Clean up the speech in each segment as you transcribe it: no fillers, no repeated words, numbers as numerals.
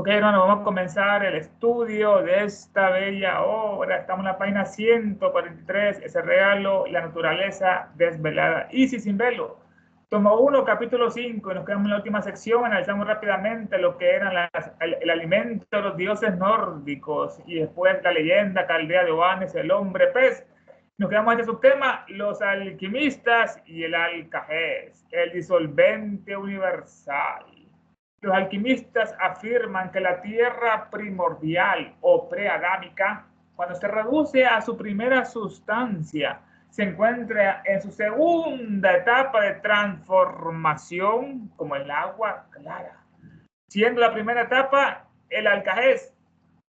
Ok, hermano, vamos a comenzar el estudio de esta bella obra. Estamos en la página 143, ese regalo, la naturaleza desvelada. Easy sin velo. Tomo 1, capítulo 5, y nos quedamos en la última sección. Analizamos rápidamente lo que eran el alimento de los dioses nórdicos y después la leyenda caldea de Oanes, el hombre pez. Nos quedamos en este subtema, los alquimistas y el alcajés, el disolvente universal. Los alquimistas afirman que la tierra primordial o preadámica, cuando se reduce a su primera sustancia, se encuentra en su segunda etapa de transformación como el agua clara, siendo la primera etapa el alcajés,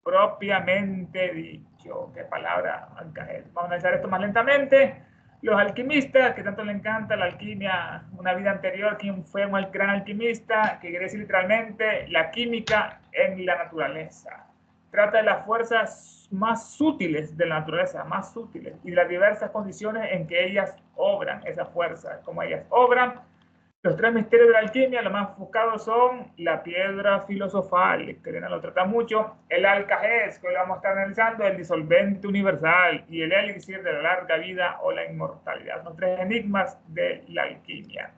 propiamente dicho. ¿Qué palabra alcajés? Vamos a analizar esto más lentamente. Los alquimistas, que tanto le encanta la alquimia, una vida anterior, ¿quién fue un gran alquimista? Que quiere decir literalmente la química en la naturaleza. Trata de las fuerzas más sutiles de la naturaleza, más sutiles, y de las diversas condiciones en que ellas obran, esas fuerzas, como ellas obran. Los tres misterios de la alquimia, los más buscados son la piedra filosofal, que Elena lo trata mucho, el alcajés, que hoy lo vamos a estar analizando, el disolvente universal y el elixir de la larga vida o la inmortalidad. Son tres enigmas de la alquimia.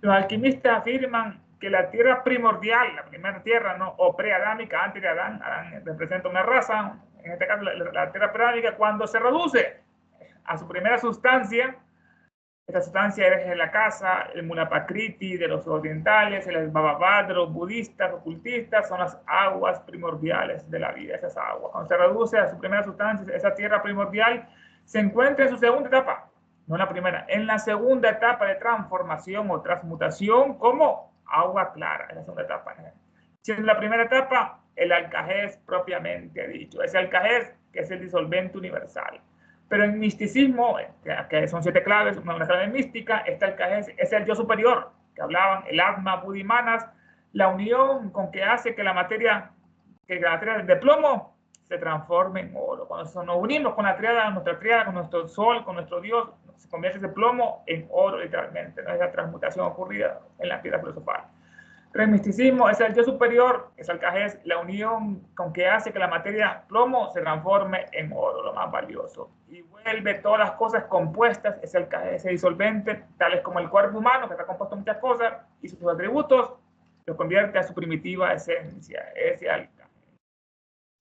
Los alquimistas afirman que la tierra primordial, la primera tierra, ¿no? O preadámica, antes de Adán, Adán representa una raza, en este caso la tierra preadámica, cuando se reduce a su primera sustancia, esta sustancia es la casa, el Mulapakriti de los orientales, el Bhavavad de los budistas, ocultistas, son las aguas primordiales de la vida, esas aguas. Cuando se reduce a su primera sustancia, esa tierra primordial se encuentra en su segunda etapa, no en la primera, en la segunda etapa de transformación o transmutación como agua clara, en la segunda etapa. Siendo la primera etapa el alcajés propiamente dicho, ese alcajés que es el disolvente universal. Pero en misticismo, que son 7 claves, una clave mística, está el alcajés, es el yo superior, que hablaban, el Atma, Buddhimanas, la unión con que hace que la materia de plomo se transforme en oro. Cuando nos unimos con la triada, nuestra triada, con nuestro sol, con nuestro Dios, se convierte ese plomo en oro, literalmente, ¿no? Es la transmutación ocurrida en la piedra filosofal. El misticismo es el yo superior, es el alcajés, la unión con que hace que la materia plomo se transforme en oro, lo más valioso. Y vuelve todas las cosas compuestas, es el alcajés, ese disolvente, tales como el cuerpo humano, que está compuesto de muchas cosas, y sus atributos, lo convierte a su primitiva esencia, ese alcajés.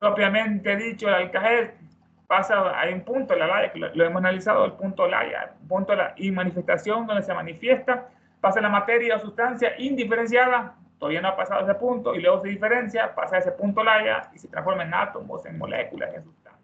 Propiamente dicho, el alcajés pasa, hay un punto, la laya, que lo hemos analizado, el punto laya, punto y manifestación donde se manifiesta, pasa la materia o sustancia indiferenciada, todavía no ha pasado ese punto, y luego se diferencia, pasa a ese punto laya y se transforma en átomos, en moléculas, en sustancias.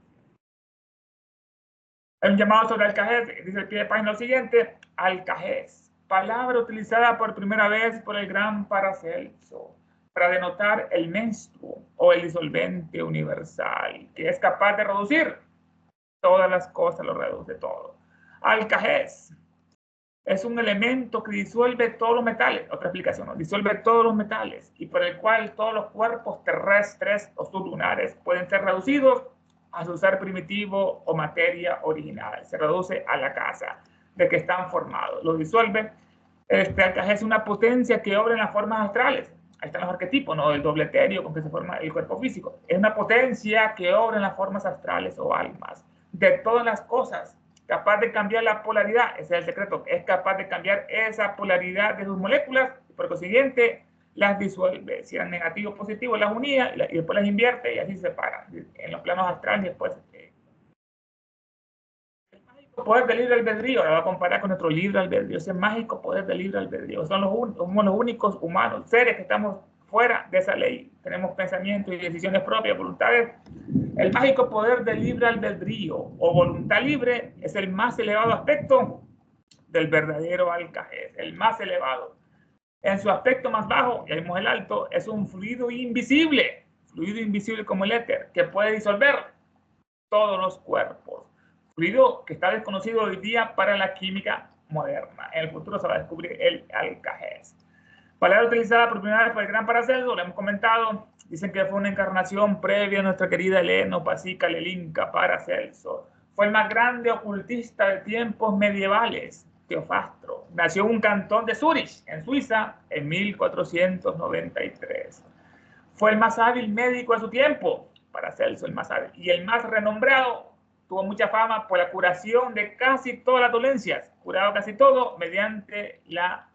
Hay un llamado sobre alcajés, dice el pie de página lo siguiente: alcajés, palabra utilizada por primera vez por el gran Paracelso para denotar el menstruo o el disolvente universal, que es capaz de reducir todas las cosas, lo reduce todo. Alcajés es un elemento que disuelve todos los metales, otra explicación, ¿no? Disuelve todos los metales y por el cual todos los cuerpos terrestres o sublunares pueden ser reducidos a su ser primitivo o materia original. Se reduce a la casa de que están formados. Lo disuelve. Alcajés es una potencia que obra en las formas astrales. Ahí están los arquetipos, ¿no? El doble etéreo con que se forma el cuerpo físico. Es una potencia que obra en las formas astrales o almas de todas las cosas, capaz de cambiar la polaridad, ese es el secreto, es capaz de cambiar esa polaridad de sus moléculas, y por consiguiente las disuelve, si eran negativos o positivos, las unía y después las invierte y así se separan en los planos astrales y después. El mágico poder del libre albedrío, ahora va a comparar con nuestro libre albedrío, ese mágico poder del libre albedrío, somos los únicos humanos, seres que estamos fuera de esa ley, tenemos pensamientos y decisiones propias, voluntades. El mágico poder del libre albedrío o voluntad libre es el más elevado aspecto del verdadero alcajés, el más elevado. En su aspecto más bajo, ya vimos el alto, es un fluido invisible como el éter, que puede disolver todos los cuerpos. Fluido que está desconocido hoy día para la química moderna. En el futuro se va a descubrir el alcajés. Palabra utilizada por primera vez por el gran Paracelso, lo hemos comentado. Dicen que fue una encarnación previa a nuestra querida Heleno Pasica Lelinka Paracelso. Fue el más grande ocultista de tiempos medievales, Teofastro. Nació en un cantón de Zúrich, en Suiza, en 1493. Fue el más hábil médico de su tiempo, Paracelso, el más hábil, y el más renombrado. Tuvo mucha fama por la curación de casi todas las dolencias, curaba casi todo mediante la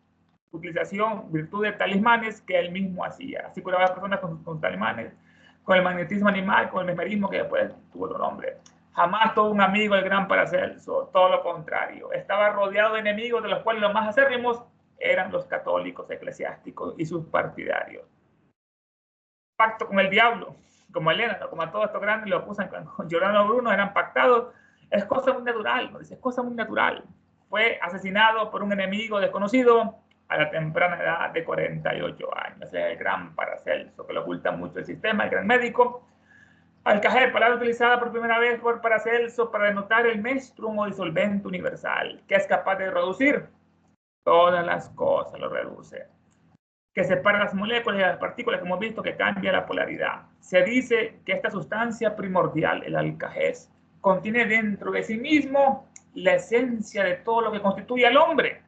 utilización, virtud de talismanes que él mismo hacía. Así curaba a las personas con talismanes, con el magnetismo animal, con el mesmerismo que después tuvo otro nombre. Jamás tuvo un amigo el gran Paracelso, todo lo contrario. Estaba rodeado de enemigos, de los cuales los más acérrimos eran los católicos eclesiásticos y sus partidarios. Pacto con el diablo, como Elena, como a todos estos grandes lo acusan con Giordano Bruno, eran pactados. Es cosa muy natural, ¿no? Es cosa muy natural. Fue asesinado por un enemigo desconocido a la temprana edad de 48 años. Es el gran Paracelso, que lo oculta mucho el sistema, el gran médico. Alcajer, palabra utilizada por primera vez por Paracelso para denotar el menstruum o disolvente universal, que es capaz de reducir todas las cosas, lo reduce, que separa las moléculas y las partículas, que hemos visto que cambia la polaridad. Se dice que esta sustancia primordial, el alcajés, contiene dentro de sí mismo la esencia de todo lo que constituye al hombre.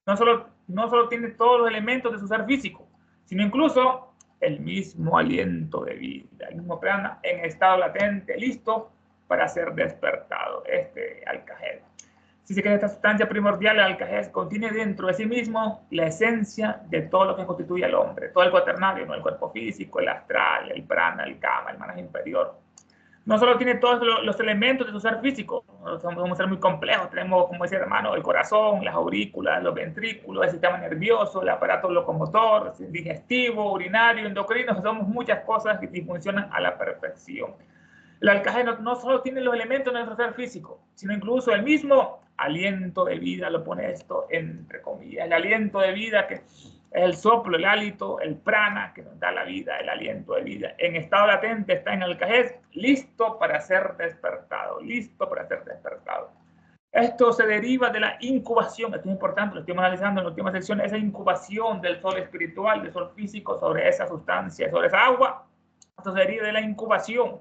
No solo tiene todos los elementos de su ser físico, sino incluso el mismo aliento de vida, el mismo prana en estado latente, listo para ser despertado, este alcajés. Si se cree esta sustancia primordial, el alcajés, contiene dentro de sí mismo la esencia de todo lo que constituye al hombre, todo el cuaternario, ¿no? El cuerpo físico, el astral, el prana, el kama, el manas inferior. No solo tiene todos los elementos de su ser físico, somos un ser muy complejo, tenemos, como decía el hermano, el corazón, las aurículas, los ventrículos, el sistema nervioso, el aparato locomotor, digestivo, urinario, endocrino, somos muchas cosas que funcionan a la perfección. El alcajés no solo tiene los elementos de nuestro ser físico, sino incluso el mismo aliento de vida, lo pone esto entre comillas, el aliento de vida que es el soplo, el hálito, el prana que nos da la vida, el aliento de vida. En estado latente está en el alcajés, listo para ser despertado, listo para ser despertado. Esto se deriva de la incubación, esto es importante, lo estamos analizando en la última sección, esa incubación del sol espiritual, del sol físico sobre esa sustancia, sobre esa agua. Esto se deriva de la incubación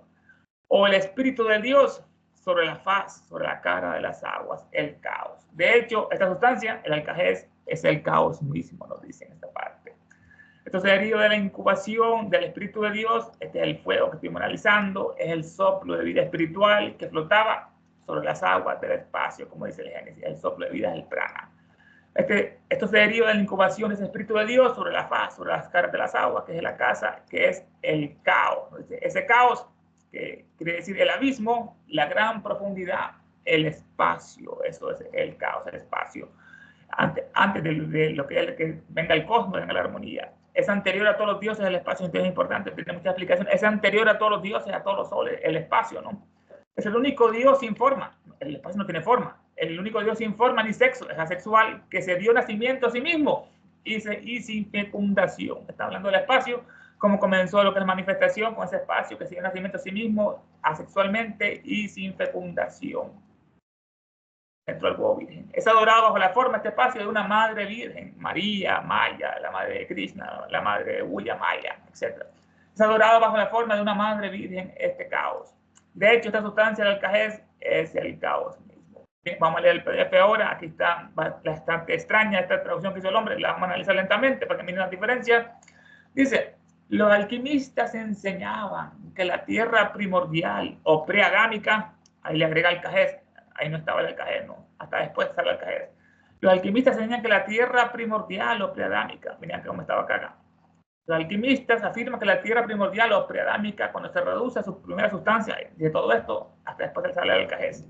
o el Espíritu de Dios sobre la faz, sobre la cara de las aguas, el caos. De hecho, esta sustancia, el alcajés, es el caos mismo, nos dice en esta parte. Esto se deriva de la incubación del Espíritu de Dios, este es el fuego que estuvimos analizando, es el soplo de vida espiritual que flotaba sobre las aguas del espacio, como dice el Génesis, el soplo de vida es el prana. Esto se deriva de la incubación de ese Espíritu de Dios sobre la faz, sobre las caras de las aguas, que es la casa, que es el caos. Ese caos que quiere decir el abismo, la gran profundidad, el espacio, eso es el caos, el espacio. Antes de lo que venga el cosmos, venga la armonía. Es anterior a todos los dioses, el espacio, entonces es importante, tiene muchas explicaciones. Es anterior a todos los dioses, a todos los soles, el espacio, ¿no? Es el único Dios sin forma. El espacio no tiene forma. El único Dios sin forma ni sexo, es asexual, que se dio nacimiento a sí mismo y sin fecundación. Está hablando del espacio, cómo comenzó lo que es manifestación con ese espacio que se dio nacimiento a sí mismo asexualmente y sin fecundación. Dentro del huevo virgen. Es adorado bajo la forma, este espacio, de una madre virgen, María, Maya, la madre de Krishna, la madre de Uya, Maya, etc. Es adorado bajo la forma de una madre virgen, este caos. De hecho, esta sustancia del alcajés es el caos mismo. Bien, vamos a leer el PDF ahora. Aquí está bastante extraña esta traducción que hizo el hombre. La vamos a analizar lentamente para que miren las diferencias. Dice, los alquimistas enseñaban que la tierra primordial o preadámica, ahí le agrega alcajés, ahí no estaba el alcajés, no, hasta después sale el alcajés. Los alquimistas enseñan que la tierra primordial o preadámica, miren que como estaba acá. Los alquimistas afirman que la tierra primordial o preadámica, cuando se reduce a su primera sustancia, de todo esto, hasta después sale el alcajés.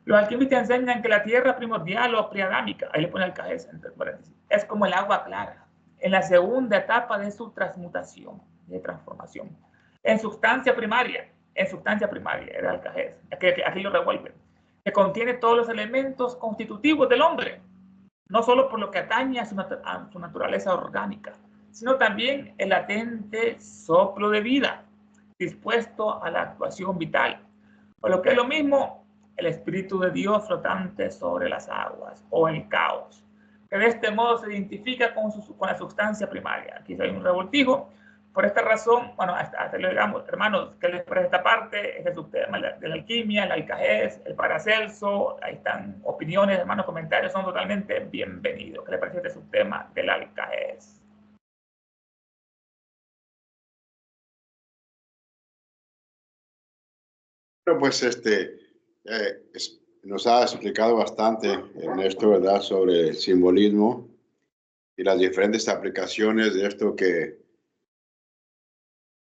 Los alquimistas enseñan que la tierra primordial o preadámica, ahí le pone alcajés entre paréntesis, es como el agua clara, en la segunda etapa de su transmutación, de transformación. En sustancia primaria era alcajés, aquí lo revuelven, que contiene todos los elementos constitutivos del hombre, no solo por lo que atañe a su naturaleza orgánica, sino también el latente soplo de vida, dispuesto a la actuación vital. O lo que es lo mismo, el Espíritu de Dios flotante sobre las aguas, o el caos, que de este modo se identifica con la sustancia primaria. Aquí hay un revoltijo. Por esta razón, bueno, hasta le digamos, hermanos, que les parece esta parte, este subtema de la alquimia, el alcajés, el Paracelso, ahí están opiniones, hermanos, comentarios, son totalmente bienvenidos. ¿Qué les parece este subtema del alcajés? Bueno, pues nos ha explicado bastante en esto, ¿verdad?, sobre el simbolismo y las diferentes aplicaciones de esto que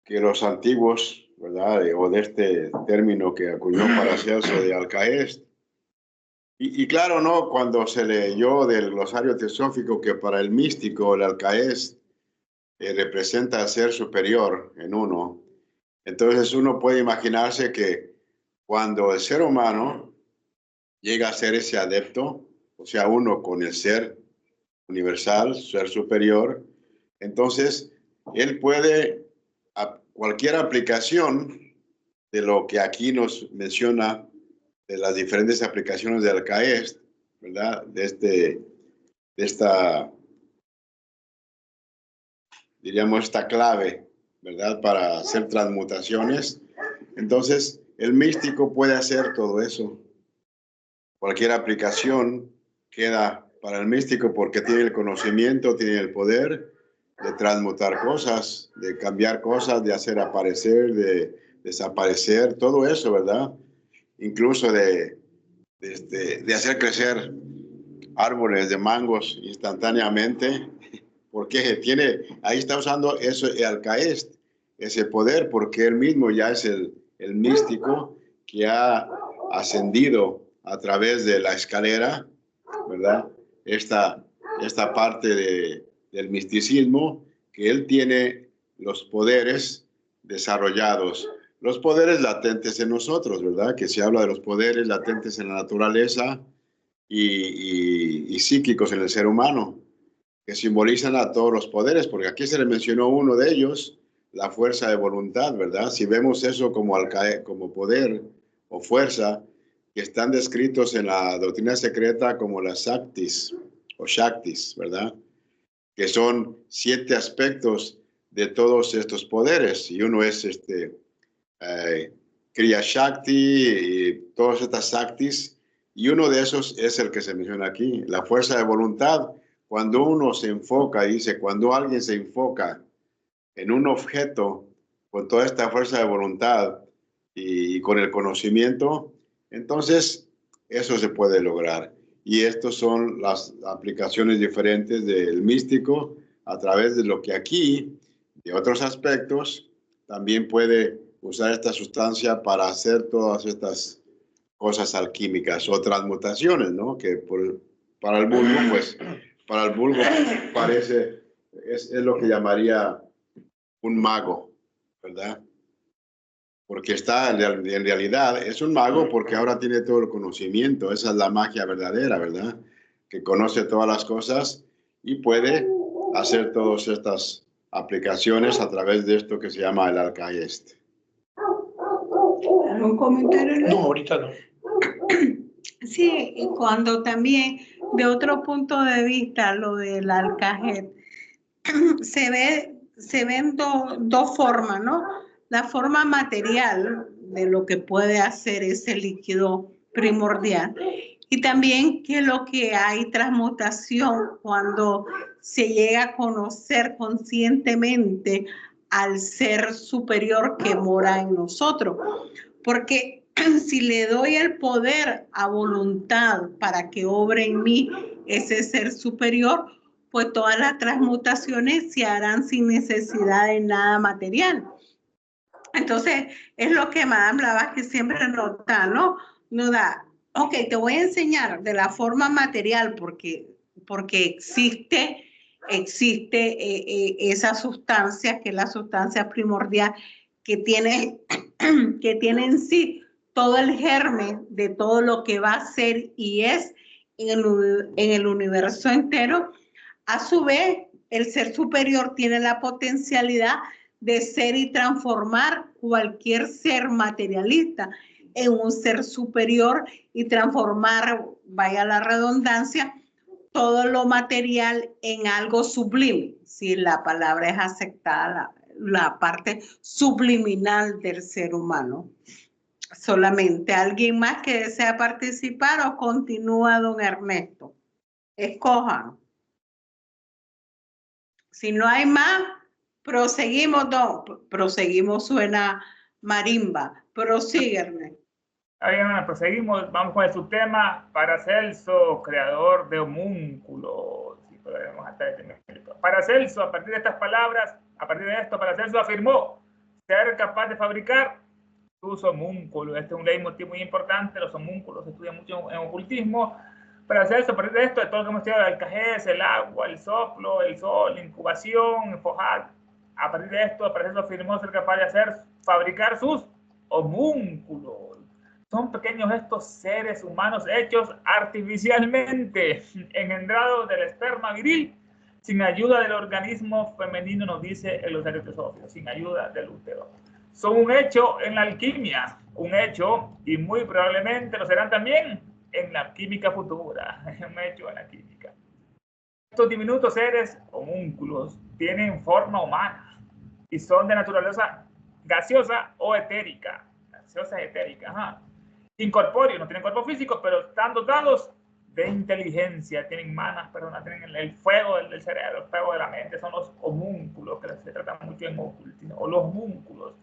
los antiguos, ¿verdad?, o de este término que acuñó Paracelso de Alcaest. Y claro, ¿no?, cuando se leyó del glosario teosófico que para el místico el Alcaest representa el ser superior en uno, entonces uno puede imaginarse que cuando el ser humano llega a ser ese adepto, o sea, uno con el ser universal, ser superior, entonces él puede, cualquier aplicación de lo que aquí nos menciona, de las diferentes aplicaciones del Alcaest, ¿verdad?, de esta, diríamos, esta clave, ¿verdad?, para hacer transmutaciones. Entonces, el místico puede hacer todo eso. Cualquier aplicación queda para el místico porque tiene el conocimiento, tiene el poder de transmutar cosas, de cambiar cosas, de hacer aparecer, de desaparecer, todo eso, ¿verdad? Incluso de hacer crecer árboles de mangos instantáneamente, porque ahí está usando eso, el Alcaest, ese poder, porque él mismo ya es el místico que ha ascendido a través de la escalera, ¿verdad? Esta parte del misticismo, que él tiene los poderes desarrollados, los poderes latentes en nosotros, ¿verdad? Que se habla de los poderes latentes en la naturaleza y psíquicos en el ser humano, que simbolizan a todos los poderes, porque aquí se le mencionó uno de ellos, la fuerza de voluntad, ¿verdad? Si vemos eso como poder o fuerza, que están descritos en la doctrina secreta como las Shaktis o Shaktis, ¿verdad?, que son 7 aspectos de todos estos poderes, y uno es Kriya Shakti y todas estas Shaktis, y uno de esos es el que se menciona aquí, la fuerza de voluntad. Cuando uno se enfoca, dice, cuando alguien se enfoca en un objeto con toda esta fuerza de voluntad y con el conocimiento, entonces eso se puede lograr. Y estas son las aplicaciones diferentes del místico a través de lo que aquí, de otros aspectos, también puede usar esta sustancia para hacer todas estas cosas alquímicas o transmutaciones, ¿no? Que para el vulgo, pues, para el vulgo parece, es lo que llamaría un mago, ¿verdad? Porque en realidad es un mago porque ahora tiene todo el conocimiento. Esa es la magia verdadera, ¿verdad? Que conoce todas las cosas y puede hacer todas estas aplicaciones a través de esto que se llama el Alcaest. ¿Algún comentario? No, ahorita no. Sí, y cuando también, de otro punto de vista, lo del Alcajet, se ven dos formas, ¿no? La forma material de lo que puede hacer ese líquido primordial y también que lo que hay transmutación cuando se llega a conocer conscientemente al ser superior que mora en nosotros. Porque si le doy el poder a voluntad para que obre en mí ese ser superior, pues todas las transmutaciones se harán sin necesidad de nada material. Entonces, es lo que Madame Blavatsky siempre nos da, ¿no? Nos da, ok, te voy a enseñar de la forma material porque existe esa sustancia, que es la sustancia primordial, que tiene en sí todo el germen de todo lo que va a ser y es en el universo entero. A su vez, el ser superior tiene la potencialidad de ser y transformar cualquier ser materialista en un ser superior y transformar, vaya la redundancia, todo lo material en algo sublime, si la palabra es aceptada, la parte subliminal del ser humano. Solamente alguien más que desea participar o continúa don Ernesto. Escojan. Si no hay más, proseguimos, proseguimos suena marimba, prosígueme. Ahí, hermano, proseguimos. Vamos con el subtema. Paracelso, creador de homúnculos. Sí, Paracelso, a partir de estas palabras, a partir de esto, Paracelso afirmó ser capaz de fabricar sus homúnculos. Este es un leitmotiv muy importante. Los homúnculos se estudian mucho en ocultismo. Paracelso, a partir de esto, de todo lo que hemos estudiado, el cajés, el agua, el soplo, el sol, la incubación, el fojar. A partir de esto, Paracelso afirmó ser capaz de fabricar sus homúnculos. Son pequeños estos seres humanos hechos artificialmente, engendrados del esperma viril, sin ayuda del organismo femenino, nos dice el Glosario Teosófico, sin ayuda del útero. Son un hecho en la alquimia, un hecho, y muy probablemente lo serán también en la química futura, un hecho en la química. Estos diminutos seres homúnculos tienen forma humana y son de naturaleza gaseosa o etérica. Gaseosa etérica, ajá. Incorpóreos, no tienen cuerpo físico, pero están dotados de inteligencia, tienen manas, tienen el fuego del cerebro, el fuego de la mente, son los homúnculos, que se tratan mucho en ocultismo, o los homúnculos.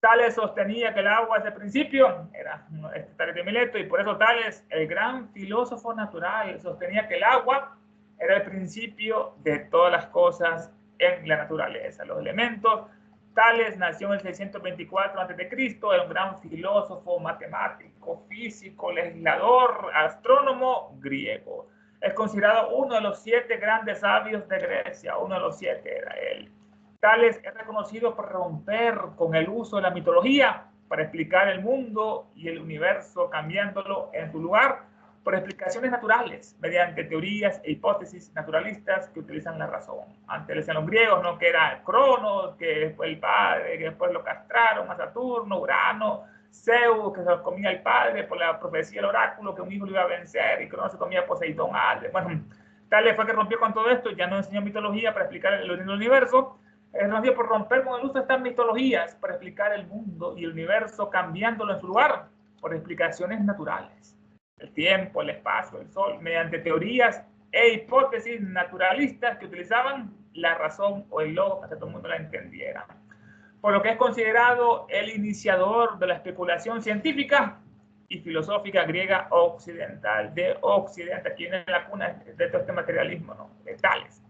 Tales sostenía que el agua desde el principio, era Tales de Mileto, y por eso Tales, el gran filósofo natural, sostenía que el agua era el principio de todas las cosas en la naturaleza, los elementos. Tales nació en el 624 a.C., era un gran filósofo, matemático, físico, legislador, astrónomo griego. Es considerado uno de los 7 grandes sabios de Grecia, uno de los 7 era él. Tales es reconocido por romper con el uso de la mitología para explicar el mundo y el universo, cambiándolo en su lugar por explicaciones naturales, mediante teorías e hipótesis naturalistas que utilizan la razón. Antes decían los griegos, ¿no?, que era Cronos, que fue el padre, que después lo castraron a Saturno, Urano, Zeus, que se los comía el padre por la profecía del oráculo, que un hijo lo iba a vencer, y Cronos se comía a Poseidón. Bueno, Tales fue que rompió con todo esto, ya no enseñó mitología para explicar el origen del universo, es por romper con el uso de estas mitologías para explicar el mundo y el universo, cambiándolo en su lugar por explicaciones naturales. El tiempo, el espacio, el sol, mediante teorías e hipótesis naturalistas que utilizaban la razón o el logos para que todo el mundo la entendiera. Por lo que es considerado el iniciador de la especulación científica y filosófica griega occidental, de Occidente, aquí en la cuna de todo este materialismo, ¿no?, de Tales.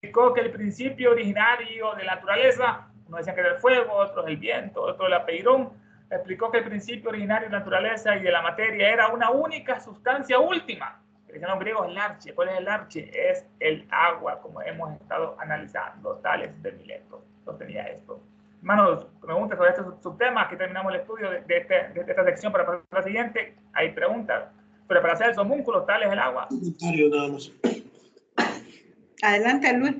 Explicó que el principio originario de la naturaleza, unos decían que era el fuego, otros el viento, otros el apeirón, explicó que el principio originario de la naturaleza y de la materia era una única sustancia última. Que decían los griegos, el arche. ¿Cuál es el arche? Es el agua, como hemos estado analizando. Tales de Mileto sostenía esto. Hermanos, preguntas sobre este subtema. Aquí terminamos el estudio de esta sección. Para pasar a la siguiente, hay preguntas. Pero para hacer el homúnculo, Tales el agua. Nada más. Adelante, Luis.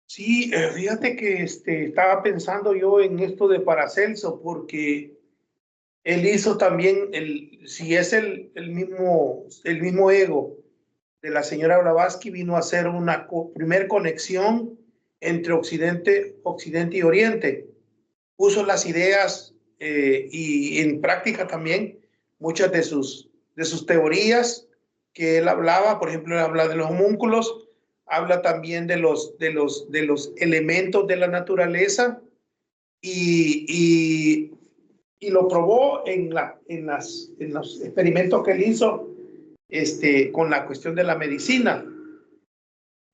Sí, fíjate que estaba pensando yo en esto de Paracelso, porque él hizo también, si es el mismo ego de la señora Blavatsky, vino a hacer una primer conexión entre Occidente y Oriente. Puso las ideas y en práctica también muchas de sus teorías que él hablaba. Por ejemplo, él habla de los homúnculos, habla también de los elementos de la naturaleza y lo probó en los experimentos que él hizo con la cuestión de la medicina.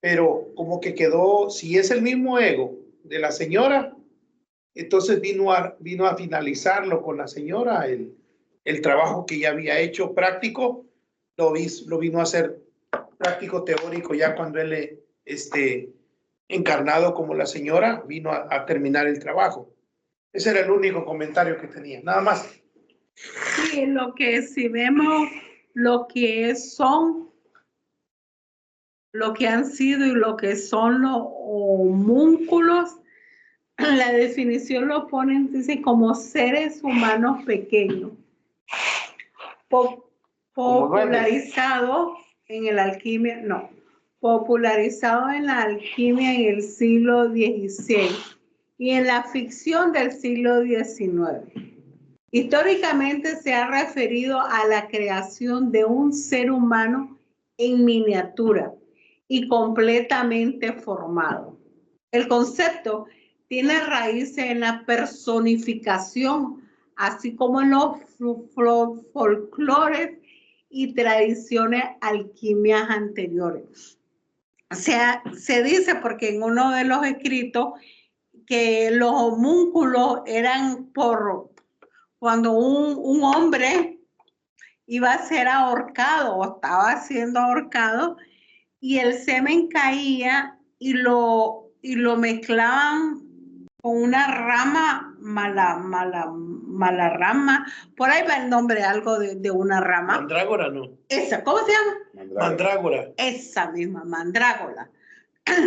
Pero como que quedó, si es el mismo ego de la señora, entonces vino a finalizarlo con la señora, el trabajo que ya había hecho práctico, lo vino a hacer práctico teórico ya cuando él encarnado como la señora vino a terminar el trabajo. Ese era el único comentario que tenía, nada más. Sí, lo que si vemos lo que son, lo que han sido y lo que son los homúnculos, la definición lo ponen, dice, como seres humanos pequeños, popularizado en la alquimia en el siglo XVI y en la ficción del siglo XIX. Históricamente se ha referido a la creación de un ser humano en miniatura y completamente formado. El concepto tiene raíces en la personificación así como en los folclores y tradiciones alquimias anteriores. O sea, se dice, porque en uno de los escritos, que los homúnculos eran por cuando un hombre iba a ser ahorcado o estaba siendo ahorcado y el semen caía y lo mezclaban con una rama, mala rama, por ahí va el nombre, algo de una rama. Mandrágora, ¿no? Esa, ¿cómo se llama? Mandrágora. Esa misma, mandrágora.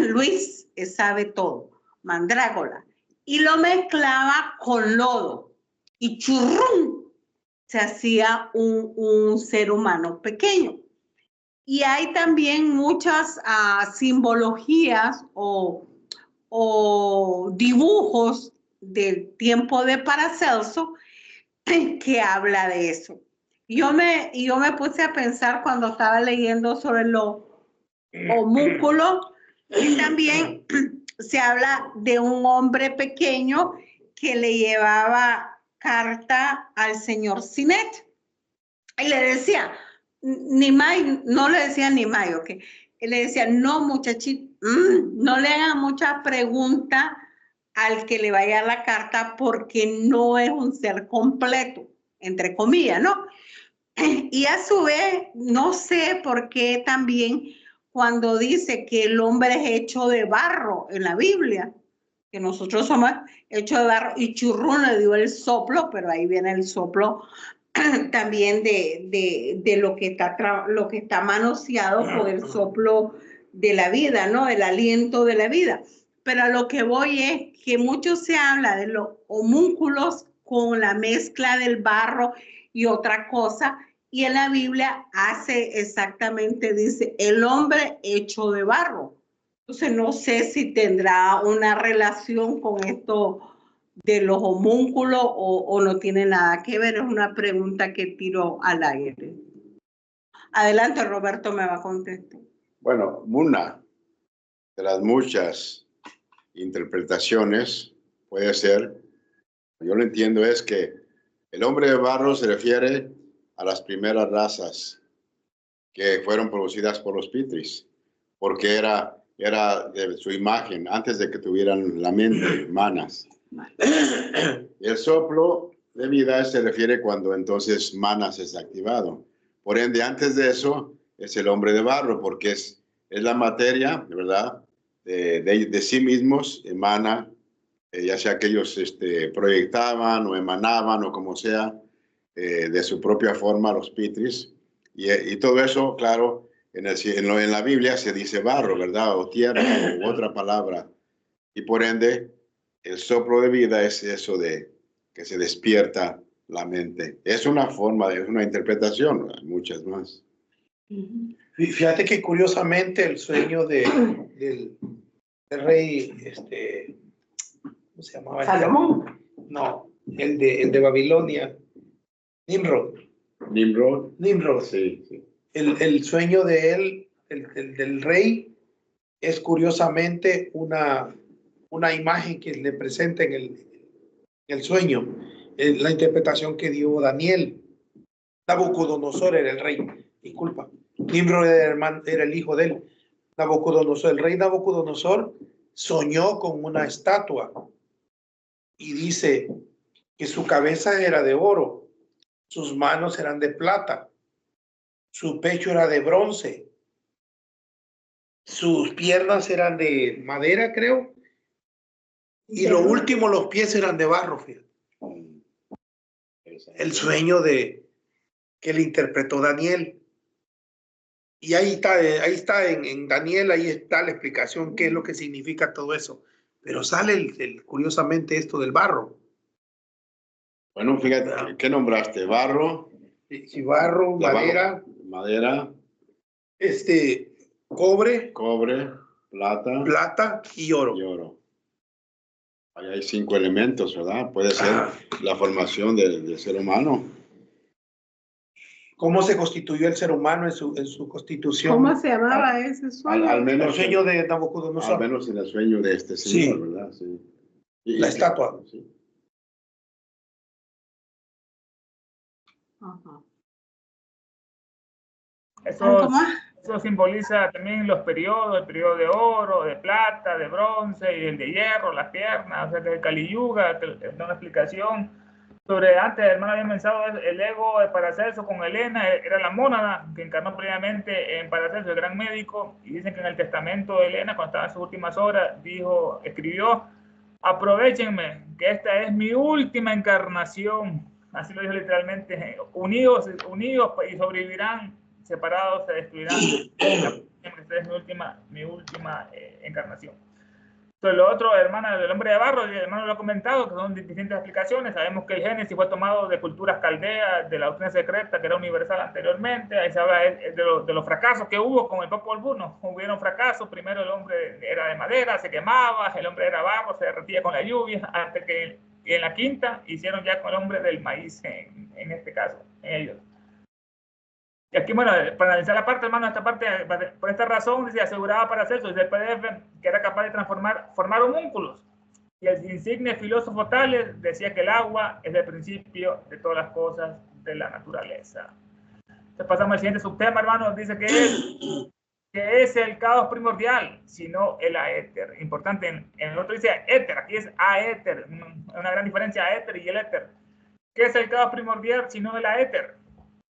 Luis sabe todo, mandrágora. Y lo mezclaba con lodo y churrum, se hacía un ser humano pequeño. Y hay también muchas simbologías o dibujos del tiempo de Paracelso que habla de eso. Yo me puse a pensar cuando estaba leyendo sobre los homúnculos, y también se habla de un hombre pequeño que le llevaba carta al señor Sinet y le decía, Nimai, no le decía Nimai, ok, le decía, no muchachito, no le hagan muchas preguntas al que le vaya la carta porque no es un ser completo, entre comillas, ¿no? Y a su vez, no sé por qué también cuando dice que el hombre es hecho de barro en la Biblia, que nosotros somos hechos de barro, y Churrún le dio el soplo, pero ahí viene el soplo también de lo que está manoseado por el soplo de la vida, ¿no? El aliento de la vida. Pero a lo que voy es que mucho se habla de los homúnculos con la mezcla del barro y otra cosa, y en la Biblia hace exactamente, dice, el hombre hecho de barro. Entonces no sé si tendrá una relación con esto de los homúnculos o no tiene nada que ver. Es una pregunta que tiro al aire. Adelante, Roberto me va a contestar. Bueno, una de las muchas interpretaciones puede ser, yo lo entiendo, es que el hombre de barro se refiere a las primeras razas que fueron producidas por los pitris, porque era de su imagen antes de que tuvieran la mente, manas. El soplo de vida se refiere cuando entonces manas es activado. Por ende, antes de eso es el hombre de barro, porque es la materia, ¿verdad? De sí mismos emana, ya sea que ellos proyectaban o emanaban o como sea, de su propia forma los pitris. Y todo eso, claro, en la Biblia se dice barro, ¿verdad? O tierra u otra palabra. Y por ende, el soplo de vida es eso de que se despierta la mente. Es una forma, es una interpretación, hay muchas más. Fíjate que curiosamente el sueño del rey, ¿cómo se llamaba? Salomón. No, el de Babilonia, Nimrod. Nimrod, sí. El sueño de él, del rey, es curiosamente una imagen que le presenta en el sueño, la interpretación que dio Daniel. Nabucodonosor era el rey, disculpa. Nimrod era el hijo de él. Nabucodonosor, el rey Nabucodonosor soñó con una estatua y dice que su cabeza era de oro, sus manos eran de plata, su pecho era de bronce, sus piernas eran de madera, creo, y lo último, los pies eran de barro, fíjate. El sueño que le interpretó Daniel. Y ahí está en Daniel, ahí está la explicación, qué es lo que significa todo eso. Pero sale curiosamente esto del barro. Bueno, fíjate, ¿qué nombraste? Barro. Sí, barro, madera. Madera. Cobre. Cobre, plata. Plata y oro. Y oro. Ahí hay 5 elementos, ¿verdad? Puede ser la formación del ser humano. ¿Cómo se constituyó el ser humano en su constitución? ¿Cómo se llamaba ese sueño? Al menos el sueño de Nabucodonosor. Al menos en el sueño de este señor, sí. ¿verdad? Sí. La estatua. Sí. Eso simboliza también los periodos, el periodo de oro, de plata, de bronce y el de hierro, las piernas, o sea, que el Kali Yuga, que da una explicación sobre, antes el hermano había mencionado el ego de Paracelso con Helena, era la mónada que encarnó previamente en Paracelso, el gran médico, y dicen que en el testamento de Helena, cuando estaba en sus últimas horas, escribió: aprovechenme, que esta es mi última encarnación, así lo dijo literalmente, unidos y sobrevivirán, separados se destruirán. Esta es mi última encarnación. Entonces, lo otro, hermana, del hombre de barro, el hermano lo ha comentado, que son distintas explicaciones. Sabemos que el Génesis fue tomado de culturas caldeas, de la doctrina secreta, que era universal anteriormente. Ahí se habla de los fracasos que hubo con el Popol Vuh. Hubieron fracasos. Primero el hombre era de madera, se quemaba, el hombre era barro, se derretía con la lluvia, hasta que en la quinta hicieron ya con el hombre del maíz, en este caso, en ellos. Y aquí, bueno, para analizar la parte, hermano, esta parte, por esta razón, se aseguraba Paracelso desde el PDF que era capaz de formar homúnculos. Y el insigne filósofo Tales decía que el agua es el principio de todas las cosas de la naturaleza. Entonces pasamos al siguiente subtema, hermano, dice que es el caos primordial, sino el aéter. Importante, en el otro dice éter, aquí es aéter, una gran diferencia, aéter y el éter. ¿Qué es el caos primordial, sino el aéter?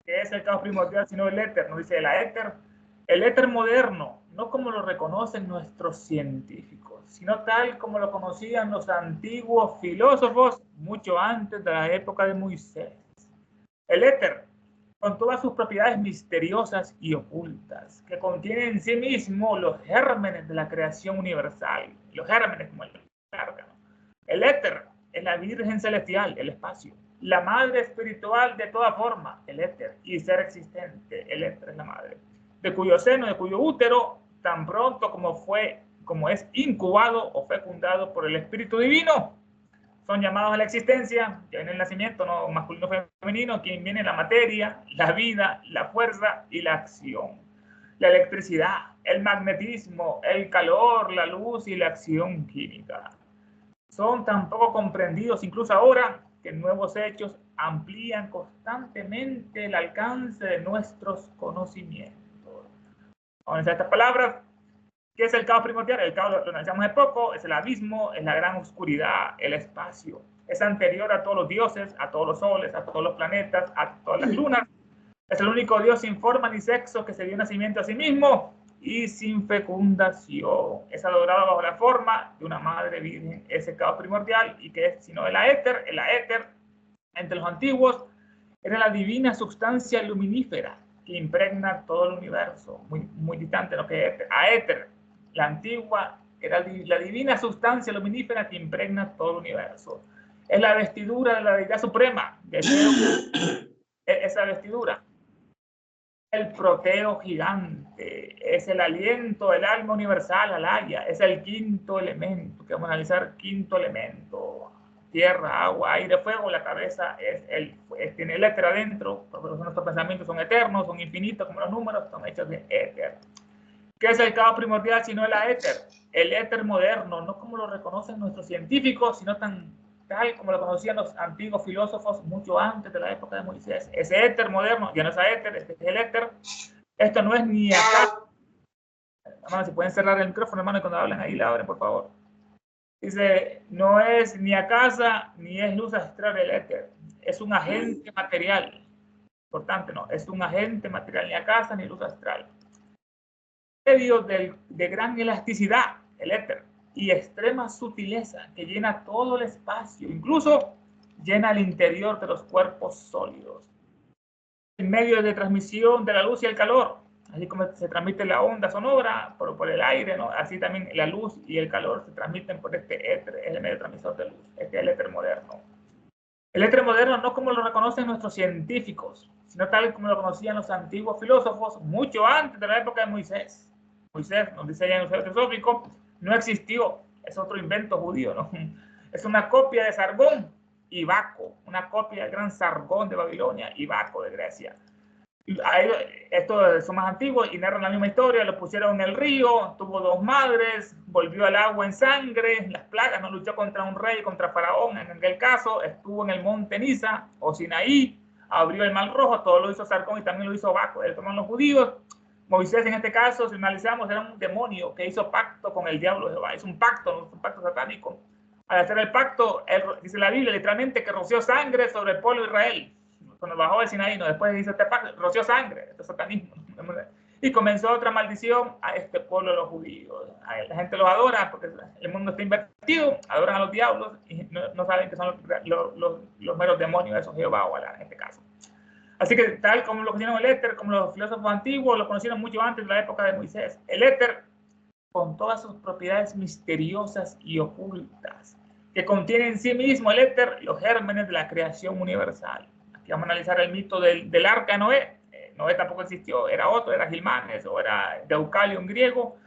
¿Qué es el caos primordial, sino el éter? Nos dice el éter moderno, no como lo reconocen nuestros científicos, sino tal como lo conocían los antiguos filósofos mucho antes de la época de Moisés. El éter, con todas sus propiedades misteriosas y ocultas, que contiene en sí mismo los gérmenes de la creación universal, los gérmenes como el cárgano. El éter es la Virgen celestial, el espacio, la madre espiritual de toda forma, el éter, y ser existente, el éter es la madre, de cuyo seno, de cuyo útero, tan pronto como es incubado o fecundado por el Espíritu Divino, son llamados a la existencia, ya viene el nacimiento, no masculino femenino, aquí viene la materia, la vida, la fuerza y la acción, la electricidad, el magnetismo, el calor, la luz y la acción química. Son tan poco comprendidos incluso ahora que nuevos hechos amplían constantemente el alcance de nuestros conocimientos. Vamos a estas palabras. ¿Qué es el caos primordial? El caos lo analizamos hace poco, es el abismo, es la gran oscuridad, el espacio. Es anterior a todos los dioses, a todos los soles, a todos los planetas, a todas las lunas. Es el único Dios sin forma ni sexo que se dio nacimiento a sí mismo y sin fecundación. Es adorado bajo la forma de una madre virgen, ese caos primordial, y que es sino el aéter, entre los antiguos, era la divina sustancia luminífera que impregna todo el universo, muy distante de lo que es aéter. La antigua era la divina sustancia luminífera que impregna todo el universo. Es la vestidura de la deidad suprema, esa vestidura. El proteo gigante, es el aliento del alma universal, alaya, es el quinto elemento, que vamos a analizar, quinto elemento, tierra, agua, aire, fuego. La cabeza tiene el éter adentro, porque nuestros pensamientos son eternos, son infinitos como los números, son hechos de éter. ¿Qué es el caos primordial sino el aéter? El éter moderno, no como lo reconocen nuestros científicos, sino tal como lo conocían los antiguos filósofos mucho antes de la época de Moisés. Ese éter moderno ya no es aéter, este es el éter. Esto no es ni acá. Hermano, si pueden cerrar el micrófono, hermano, cuando hablan ahí, la abren, por favor. Dice, no es ni a casa ni es luz astral el éter. Es un agente material. Importante, ¿no? Es un agente material, ni a casa ni luz astral. Medio de gran elasticidad, el éter, y extrema sutileza que llena todo el espacio, incluso llena el interior de los cuerpos sólidos. El medio de transmisión de la luz y el calor, así como se transmite la onda sonora por el aire, ¿no? Así también la luz y el calor se transmiten por este éter, es el medio transmisor de luz, este es el éter moderno. El éter moderno no como lo reconocen nuestros científicos, sino tal como lo conocían los antiguos filósofos mucho antes de la época de Moisés. Moisés, nos dice allá en el Eusebio Teosófico, no existió, es otro invento judío, ¿no? Es una copia de Sargón y Baco, una copia del gran Sargón de Babilonia y Baco de Grecia. Estos son más antiguos y narran la misma historia, lo pusieron en el río, tuvo 2 madres, volvió el agua en sangre, las plagas, no luchó contra un rey, contra Faraón, en aquel caso, estuvo en el monte Nisa o Sinaí, abrió el Mar Rojo, todo lo hizo Sarcón y también lo hizo Baco, él tomó los judíos. Moisés en este caso, si analizamos, era un demonio que hizo pacto con el diablo Jehová, es un pacto satánico. Al hacer el pacto, él, dice la Biblia literalmente que roció sangre sobre el pueblo de Israel. Cuando bajó del Sinaí, después dice este pacto, roció sangre, esto es satanismo. Y comenzó otra maldición a este pueblo de los judíos. La gente los adora porque el mundo está invertido, adoran a los diablos y no saben que son los meros demonios de esos Jehová o Alá en este caso. Así que tal como lo conocieron el éter, como los filósofos antiguos lo conocieron mucho antes de la época de Moisés, el éter, con todas sus propiedades misteriosas y ocultas, que contiene en sí mismo el éter los gérmenes de la creación universal. Aquí vamos a analizar el mito del arca de Noé. Noé tampoco existió, era otro, era Gilmanes o era Deucalio en griego.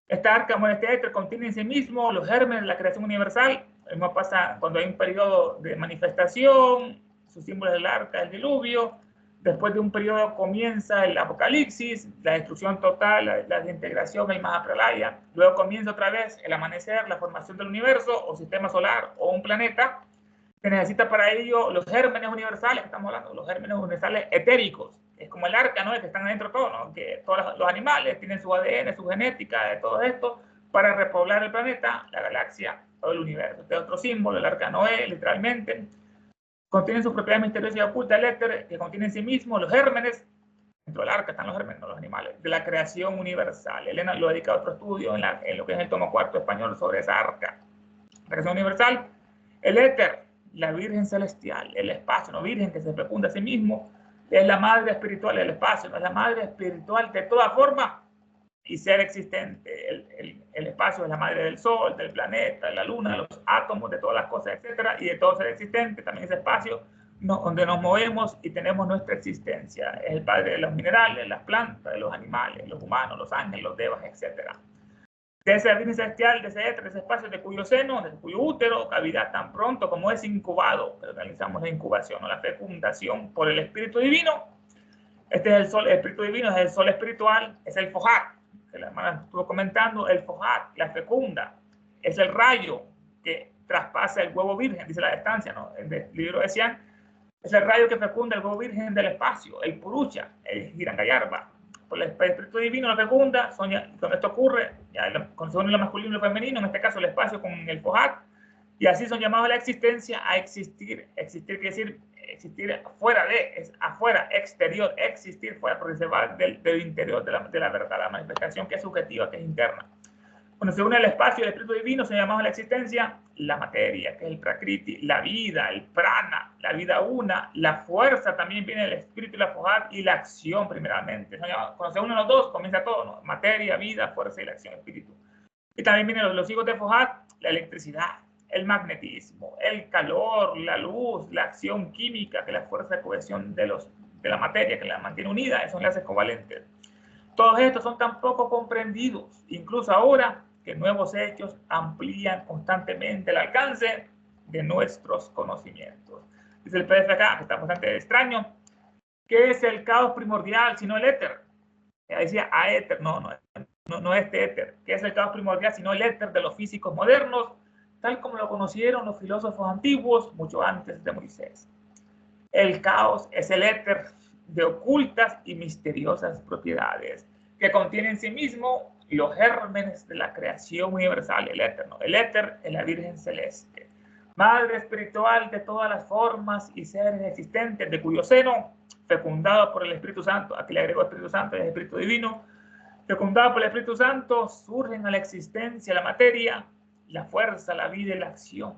Esta arca, bueno, este éter contiene en sí mismo los gérmenes de la creación universal. Lo mismo pasa cuando hay un periodo de manifestación, sus símbolos del arca, el diluvio. Después de un periodo comienza el apocalipsis, la destrucción total, la desintegración, el Mahapralaya. Luego comienza otra vez el amanecer, la formación del universo o sistema solar o un planeta. Se necesita para ello los gérmenes universales, estamos hablando, los gérmenes universales etéricos. Es como el arca, ¿no? Que están adentro de todo, ¿no? Que todos los animales tienen su ADN, su genética, de todo esto, para repoblar el planeta, la galaxia, todo el universo. Este es otro símbolo, el arca Noé, literalmente. Contienen sus propiedades misteriosas y ocultas, el éter, que contiene en sí mismo los gérmenes, dentro del arca están los gérmenes, no los animales, de la creación universal. Elena lo dedica a otro estudio en lo que es el tomo cuarto español sobre esa arca. La creación universal, el éter, la Virgen celestial, el espacio, no virgen que se fecunda a sí mismo, es la madre espiritual del espacio, no es la madre espiritual de toda forma y ser existente. El espacio es la madre del sol, del planeta, de la luna, de los átomos, de todas las cosas, etcétera, y de todo ser existente, también ese espacio donde nos movemos y tenemos nuestra existencia. Es el padre de los minerales, las plantas, de los animales, los humanos, los ángeles, los devas, etcétera. De esa Virgen celestial, de ese éter, de ese espacio, de cuyo seno, de cuyo útero, cavidad tan pronto como es incubado, pero analizamos la incubación o la fecundación por el Espíritu Divino. Este es el sol, el Espíritu Divino es el sol espiritual, es el Fohat, que la hermana estuvo comentando, el Fohat, la fecunda, es el rayo que traspasa el huevo virgen, dice la estancia, ¿no? En el libro de Cian, es el rayo que fecunda el huevo virgen del espacio, el Purucha, el Hiranyarva. Por el Espíritu Divino la fecunda, cuando esto ocurre, cuando se une lo masculino y lo femenino, en este caso el espacio con el Fohat, y así son llamados a la existencia, a existir. Existir quiere decir existir fuera de, es afuera, exterior, existir fuera, porque se va del interior de la verdad, la manifestación que es subjetiva, que es interna. Cuando se une el espacio y el Espíritu Divino, se llama a la existencia la materia, que es el prakriti, la vida, el prana, la vida una, la fuerza también viene del espíritu y la Fohat, y la acción primeramente. Cuando se unen los dos, comienza todo, ¿no? Materia, vida, fuerza y la acción, espíritu. Y también vienen los hijos de Fohat, la electricidad, el magnetismo, el calor, la luz, la acción química, que es la fuerza de cohesión de la materia, que la mantiene unida, esos enlaces covalentes. Todos estos son tan poco comprendidos, incluso ahora que nuevos hechos amplían constantemente el alcance de nuestros conocimientos. Dice el PDF acá, que está bastante extraño, ¿qué es el caos primordial sino el éter? Ya decía aéter, no este éter. ¿Qué es el caos primordial sino el éter de los físicos modernos, tal como lo conocieron los filósofos antiguos mucho antes de Moisés? El caos es el éter de ocultas y misteriosas propiedades que contiene en sí mismo los gérmenes de la creación universal, el éter, ¿no? El éter es la Virgen celeste, madre espiritual de todas las formas y seres existentes, de cuyo seno, fecundado por el Espíritu Santo, aquí le agregó Espíritu Santo, el Espíritu Divino, fecundado por el Espíritu Santo, surgen a la existencia la materia, la fuerza, la vida y la acción.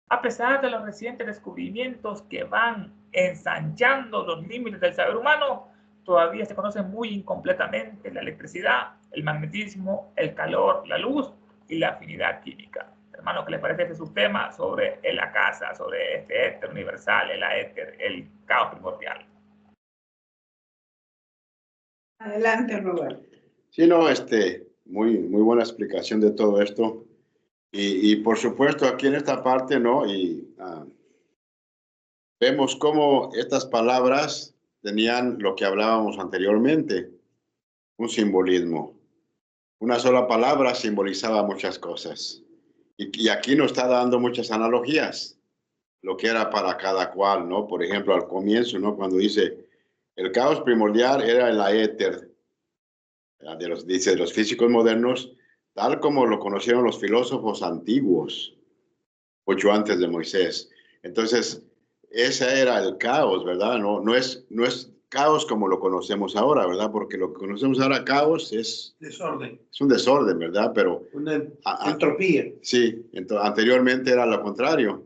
A pesar de los recientes descubrimientos que van ensanchando los límites del saber humano, todavía se conoce muy incompletamente la electricidad, el magnetismo, el calor, la luz y la afinidad química. Hermano, ¿qué les parece este subtema sobre la casa, sobre este éter universal, el aéter, el caos primordial? Adelante, Roberto. Sí, no, muy buena explicación de todo esto. Y por supuesto, aquí en esta parte, ¿no? Vemos cómo estas palabras tenían lo que hablábamos anteriormente, un simbolismo. Una sola palabra simbolizaba muchas cosas. Y aquí nos está dando muchas analogías. lo que era para cada cual, ¿no? Por ejemplo, al comienzo, ¿no? Cuando dice, el caos primordial era el éter, dice, los físicos modernos, tal como lo conocieron los filósofos antiguos, mucho antes de Moisés. Entonces, ese era el caos, ¿verdad? No es caos como lo conocemos ahora, ¿verdad? Porque lo que conocemos ahora, caos, desorden. Es un desorden, ¿verdad? Pero una entropía. Sí, anteriormente era lo contrario.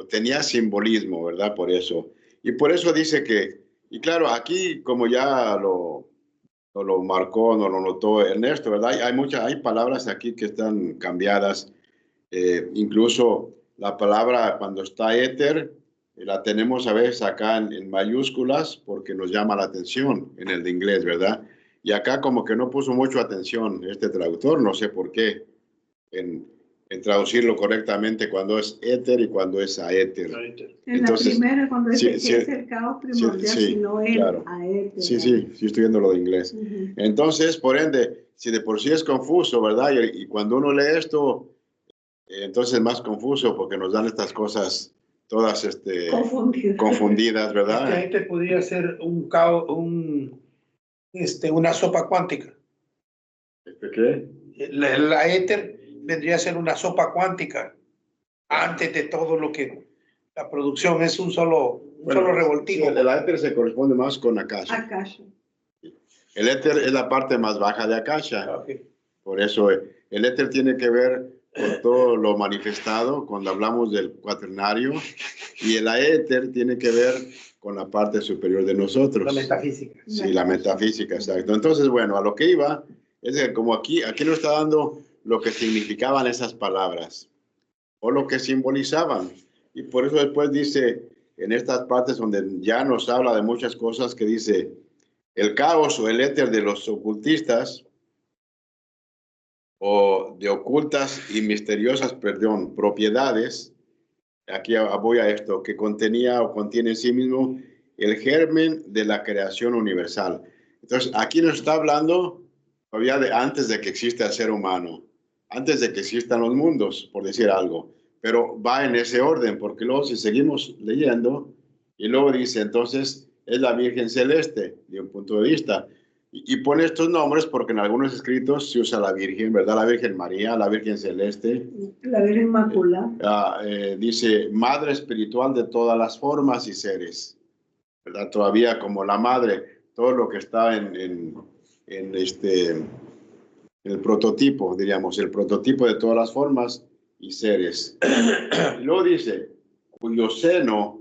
Tenía simbolismo, ¿verdad? Por eso. Y por eso dice que, y claro, aquí como ya lo marcó, no lo notó Ernesto, ¿verdad? Hay palabras aquí que están cambiadas. Incluso la palabra cuando está éter, la tenemos a veces acá en mayúsculas porque nos llama la atención en el de inglés, ¿verdad? Y acá como que no puso mucho atención este traductor, no sé por qué, en traducirlo correctamente cuando es éter y cuando es aéter. Entonces, la primera, cuando dice que es el caos primordial, sí, sino el claro. aéter. Sí, estoy viendo lo de inglés. Entonces, por ende, si de por sí es confuso, ¿verdad? Y cuando uno lee esto, entonces es más confuso porque nos dan estas cosas todas confundidas, ¿verdad? Este podría ser un caos, una sopa cuántica. ¿Qué? La éter vendría a ser una sopa cuántica antes de todo lo que la producción es un solo revoltijo. Sí, el éter se corresponde más con Akasha. El éter es la parte más baja de Akasha. Okay. Por eso el éter tiene que ver con todo lo manifestado cuando hablamos del cuaternario, y el aéter tiene que ver con la parte superior de nosotros. La metafísica. Sí, la metafísica, exacto. Entonces, bueno, a lo que iba es que como aquí nos está dando lo que significaban esas palabras o lo que simbolizaban. Y por eso después dice, en estas partes donde ya nos habla de muchas cosas, que dice, el caos o el éter de los ocultistas, o de ocultas y misteriosas, propiedades, aquí voy a esto, que contenía o contiene en sí mismo el germen de la creación universal. Entonces, aquí nos está hablando todavía de antes de que exista el ser humano, antes de que existan los mundos, por decir algo, pero va en ese orden, porque luego si seguimos leyendo, y luego dice, entonces, es la Virgen Celeste, de un punto de vista, y pone estos nombres porque en algunos escritos se usa la Virgen, ¿verdad? La Virgen María, la Virgen Celeste. La Virgen Inmaculada. Dice, Madre espiritual de todas las formas y seres, ¿verdad? Todavía como la Madre, todo lo que está en el prototipo, diríamos, el prototipo de todas las formas y seres. Y luego dice, cuyo seno,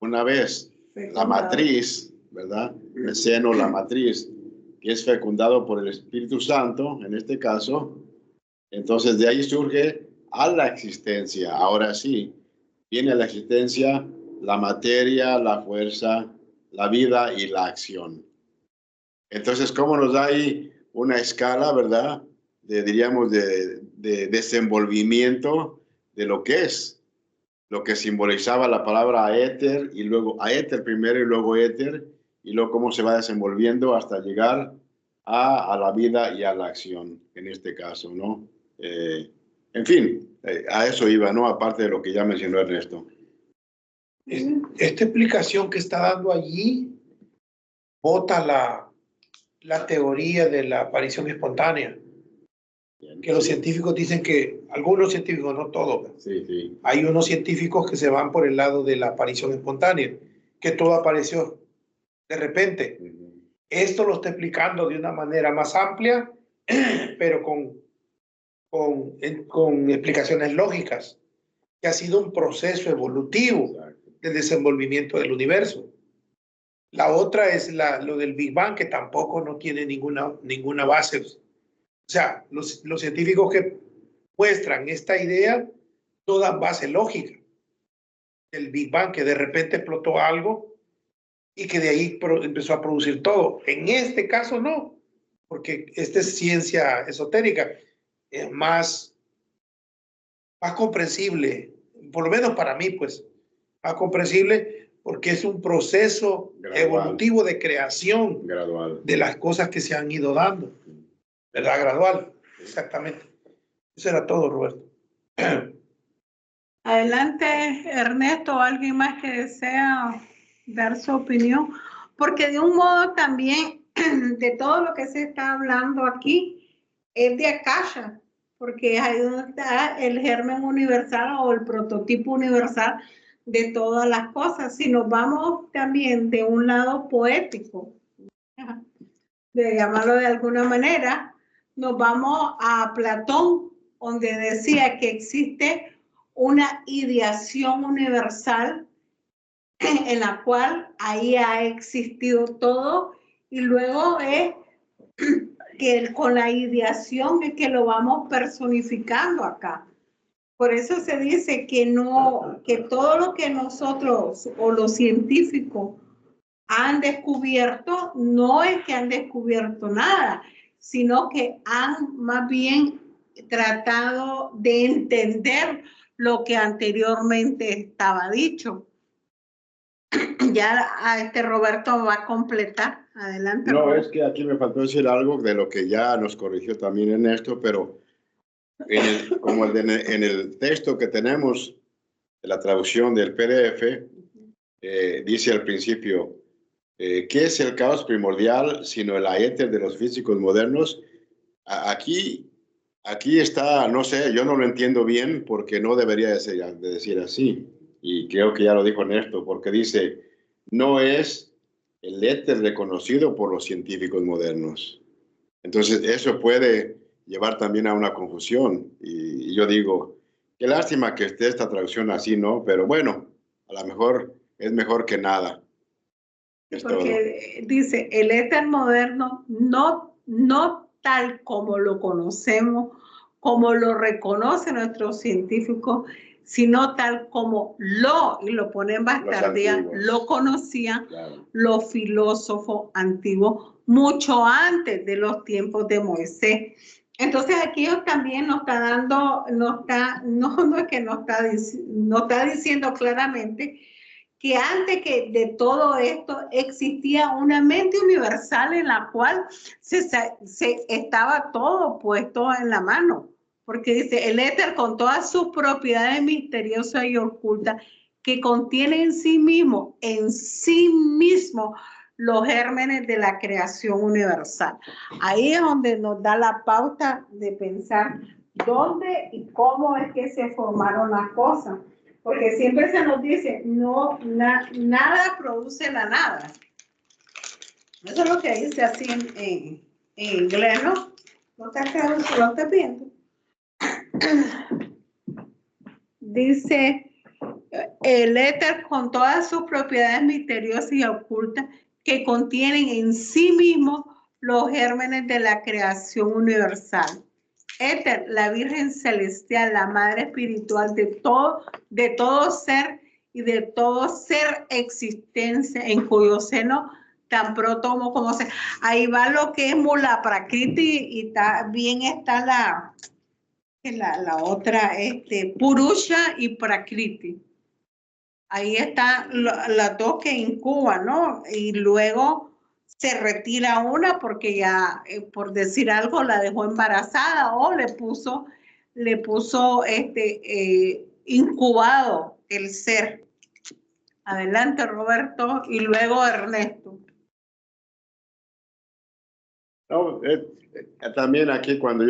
una vez, la matriz, ¿verdad? El seno, la matriz, que es fecundado por el Espíritu Santo, en este caso, entonces de ahí surge a la existencia. Ahora sí, viene a la existencia la materia, la fuerza, la vida y la acción. Entonces, ¿cómo nos da ahí una escala, verdad? Diríamos, de desenvolvimiento de lo que es, lo que simbolizaba la palabra éter, y luego aéter primero y luego éter, y luego cómo se va desenvolviendo hasta llegar a la vida y a la acción, en este caso, ¿no? En fin, a eso iba, ¿no? Aparte de lo que ya mencionó Ernesto. Esta explicación que está dando allí bota la teoría de la aparición espontánea. Que los científicos dicen que, algunos científicos, no todos, sí. Hay unos científicos que se van por el lado de la aparición espontánea, que todo apareció de repente. Esto lo está explicando de una manera más amplia, pero con explicaciones lógicas, que ha sido un proceso evolutivo del desenvolvimiento del universo. La otra es lo del Big Bang, que tampoco no tiene ninguna base. O sea, los científicos que muestran esta idea, toda base lógica del Big Bang, que de repente explotó algo y que de ahí empezó a producir todo. En este caso no, porque esta es ciencia esotérica, es más comprensible, por lo menos para mí, pues, más comprensible, porque es un proceso evolutivo de creación de las cosas que se han ido dando, ¿verdad? Gradual, exactamente. Eso era todo, Roberto. Adelante, Ernesto, alguien más que desea dar su opinión, porque de un modo también de todo lo que se está hablando aquí es de Akasha, porque ahí donde está el germen universal o el prototipo universal de todas las cosas. Si nos vamos también de un lado poético, de llamarlo de alguna manera, nos vamos a Platón, donde decía que existe una ideación universal en la cual ahí ha existido todo, y luego es que con la ideación es que lo vamos personificando acá. Por eso se dice que no, que todo lo que nosotros o los científicos han descubierto no es que han descubierto nada, sino que han más bien tratado de entender lo que anteriormente estaba dicho. Ya a Roberto va a completar. Adelante. No, Roberto. es que aquí me faltó decir algo de lo que ya nos corrigió también en esto, pero en el texto que tenemos, de la traducción del PDF, dice al principio, ¿qué es el caos primordial sino el éter de los físicos modernos? Aquí está, no sé, yo no lo entiendo bien porque no debería de decir así. Y creo que ya lo dijo Ernesto, porque dice, no es el éter reconocido por los científicos modernos. Entonces, eso puede llevar también a una confusión. Y yo digo, qué lástima que esté esta traducción así, ¿no? Pero bueno, a lo mejor es mejor que nada. Es porque todo. Dice, el éter moderno no tal como lo conocemos, como lo reconocen nuestros científicos, sino tal como y lo ponen bastardía, lo conocían, claro, los filósofos antiguos, mucho antes de los tiempos de Moisés. Entonces aquí también nos está dando, no es que no está diciendo claramente que antes que de todo esto existía una mente universal en la cual se estaba todo puesto en la mano. Porque dice, el éter con todas sus propiedades misteriosas y ocultas, que contiene en sí mismo, los gérmenes de la creación universal. Ahí es donde nos da la pauta de pensar dónde y cómo es que se formaron las cosas. Porque siempre se nos dice, nada produce la nada. Eso es lo que dice así en inglés, ¿no? No está claro si lo estás viendo. Dice, el éter con todas sus propiedades misteriosas y ocultas que contienen en sí mismo los gérmenes de la creación universal. Éter, la Virgen Celestial, la Madre Espiritual de todo ser y de todo ser existencia, en cuyo seno tan pronto como se. Ahí va lo que es Mula Prakriti y bien está la otra, Purusha y Prakriti. Ahí están las dos que incuban, ¿no? Y luego se retira una porque ya, por decir algo, la dejó embarazada o le puso incubado el ser. Adelante, Roberto, y luego Ernesto. No, también aquí cuando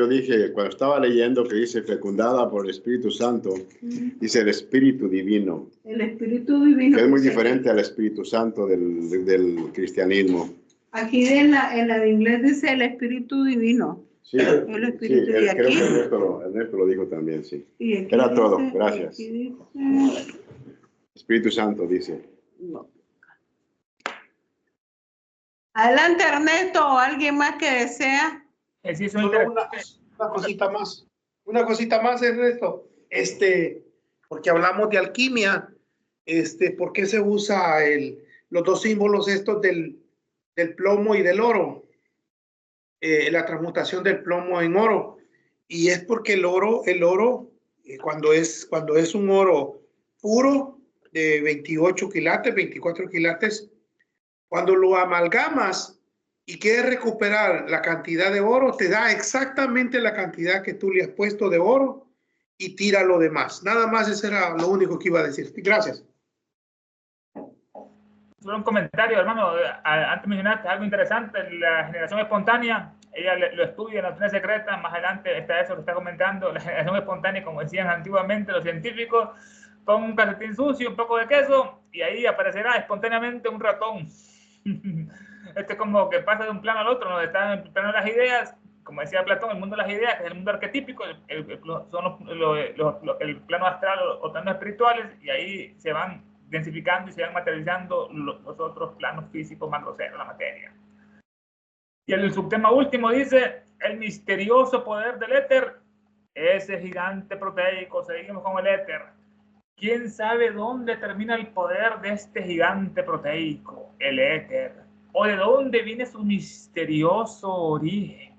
estaba leyendo que dice fecundada por el Espíritu Santo, dice el Espíritu Divino. El Espíritu Divino. Que es muy diferente al Espíritu Santo del cristianismo. Aquí en la de inglés dice el Espíritu Divino. Sí, el Espíritu de aquí. Creo que Ernesto lo dijo también, sí. Era dice, todo, gracias. Espíritu Santo dice. No. Adelante, Ernesto, o alguien más que desea. Una cosita más. Una cosita más, Ernesto. Porque hablamos de alquimia, ¿por qué se usa los dos símbolos estos del plomo y del oro? La transmutación del plomo en oro. Y es porque el oro, cuando es un oro puro de 28 quilates, 24 quilates, cuando lo amalgamas y quieres recuperar la cantidad de oro, te da exactamente la cantidad que tú le has puesto de oro y tira lo demás. Nada más, eso era lo único que iba a decir. Gracias. Solo un comentario, hermano. Antes mencionaste algo interesante, la generación espontánea. Ella lo estudia en la doctrina secreta. Más adelante está eso que está comentando. La generación espontánea, como decían antiguamente los científicos, pon un calcetín sucio, un poco de queso, y ahí aparecerá espontáneamente un ratón. Esto es como que pasa de un plano al otro, ¿no? Está en el plano de las ideas, como decía Platón, el mundo de las ideas, que es el mundo arquetípico, son el plano astral o planos espirituales, y ahí se van densificando y se van materializando los otros planos físicos más groseros, la materia. Y el subtema último dice, el misterioso poder del éter, ese gigante proteico. Seguimos con el éter. ¿Quién sabe dónde termina el poder de este gigante proteico, el éter? ¿O de dónde viene su misterioso origen?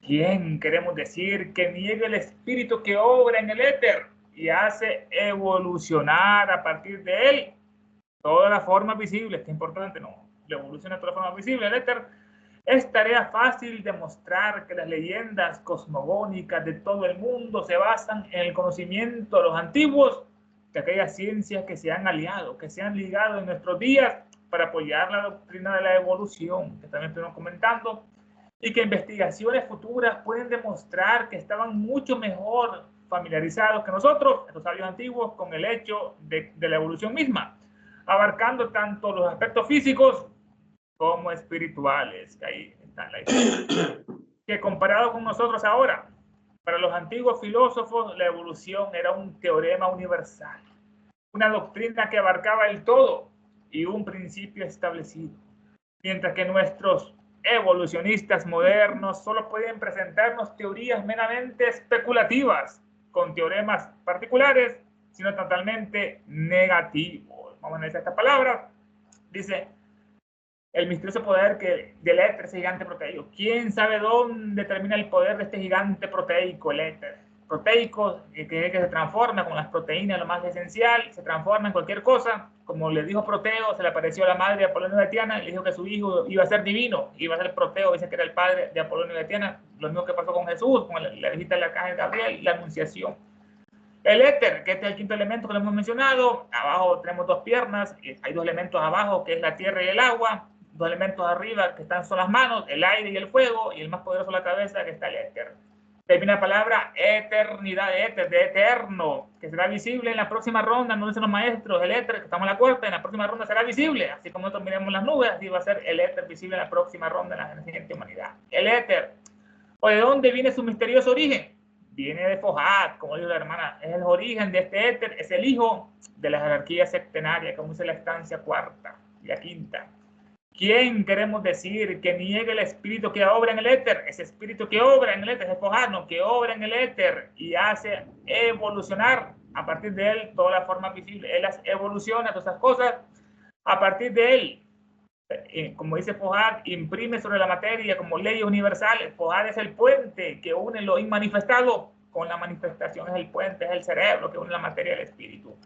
¿Quién, queremos decir, que niegue el espíritu que obra en el éter y hace evolucionar a partir de él todas las formas visibles? Qué importante, ¿no? La evolución de todas las formas visibles. El éter es tarea fácil demostrar que las leyendas cosmogónicas de todo el mundo se basan en el conocimiento de los antiguos, de aquellas ciencias que se han aliado, que se han ligado en nuestros días para apoyar la doctrina de la evolución, que también estuvimos comentando, y que investigaciones futuras pueden demostrar que estaban mucho mejor familiarizados que nosotros, los sabios antiguos, con el hecho de la evolución misma, abarcando tanto los aspectos físicos como espirituales, que ahí está la historia. Que comparado con nosotros ahora, para los antiguos filósofos la evolución era un teorema universal, una doctrina que abarcaba el todo y un principio establecido, mientras que nuestros evolucionistas modernos solo pueden presentarnos teorías meramente especulativas, con teoremas particulares, sino totalmente negativos. Vamos a analizar esta palabra. Dice, el misterioso poder del éter, ese gigante proteico. ¿Quién sabe dónde termina el poder de este gigante proteico, el éter? Proteico, que se transforma con las proteínas, lo más esencial, se transforma en cualquier cosa. Como le dijo Proteo, se le apareció a la madre de Apolonio de Tiana y le dijo que su hijo iba a ser divino, iba a ser Proteo, dice que era el padre de Apolonio de Tiana. Lo mismo que pasó con Jesús, con la visita del arcángel Gabriel, la anunciación. El éter, que este es el quinto elemento que lo hemos mencionado. Abajo tenemos dos piernas, hay dos elementos abajo, que es la tierra y el agua. Dos elementos arriba, que son las manos, el aire y el fuego, y el más poderoso la cabeza, que está el éter. Termina la palabra eternidad, éter, de eterno, que será visible en la próxima ronda, no dicen los maestros, el éter, que estamos en la cuarta, en la próxima ronda será visible, así como nosotros miremos las nubes, así va a ser el éter visible en la próxima ronda en la siguiente humanidad. El éter. ¿O de dónde viene su misterioso origen? Viene de Fohat, como dijo la hermana, es el origen de este éter, es el hijo de la jerarquía septenaria, como dice la estancia cuarta y la quinta. ¿Quién, queremos decir, que niegue el espíritu que obra en el éter? Ese espíritu que obra en el éter, ese fojano que obra en el éter y hace evolucionar a partir de él toda la forma visible. Él las evoluciona, todas esas cosas, a partir de él. Como dice Fojat, imprime sobre la materia como leyes universales. Fojat es el puente que une lo inmanifestado con la manifestación, es el puente, es el cerebro que une la materia y el espíritu.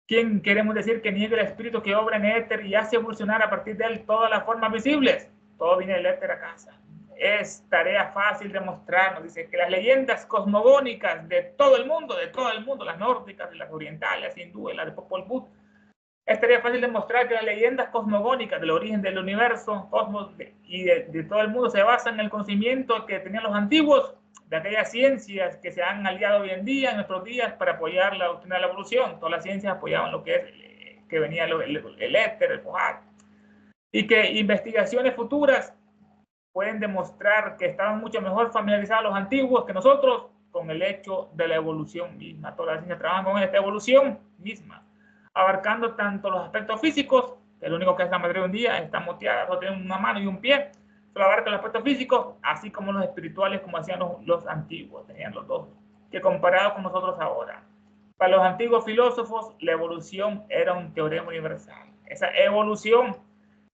¿Quién, queremos decir, que niegue el espíritu que obra en éter y hace evolucionar a partir de él todas las formas visibles? Todo viene del éter a casa. Es tarea fácil de mostrarnos, dice, que las leyendas cosmogónicas de todo el mundo, las nórdicas, las orientales, las hindúes, las de Popol Vuh, es tarea fácil de mostrar que las leyendas cosmogónicas del origen del universo, cosmos y de todo el mundo se basan en el conocimiento que tenían los antiguos de aquellas ciencias que se han aliado hoy en día, en nuestros días, para apoyar la doctrina de la evolución. Todas las ciencias apoyaban lo que es, que venía el éter, el Fojat. Y que investigaciones futuras pueden demostrar que estaban mucho mejor familiarizados los antiguos que nosotros con el hecho de la evolución misma. Todas las ciencias trabajan con esta evolución misma, abarcando tanto los aspectos físicos, que es lo único que es la materia un día, está moteada, solo tiene una mano y un pie, solo abarca los aspectos físicos, así como los espirituales, como hacían los antiguos, tenían los dos, que comparado con nosotros ahora. Para los antiguos filósofos, la evolución era un teorema universal. Esa evolución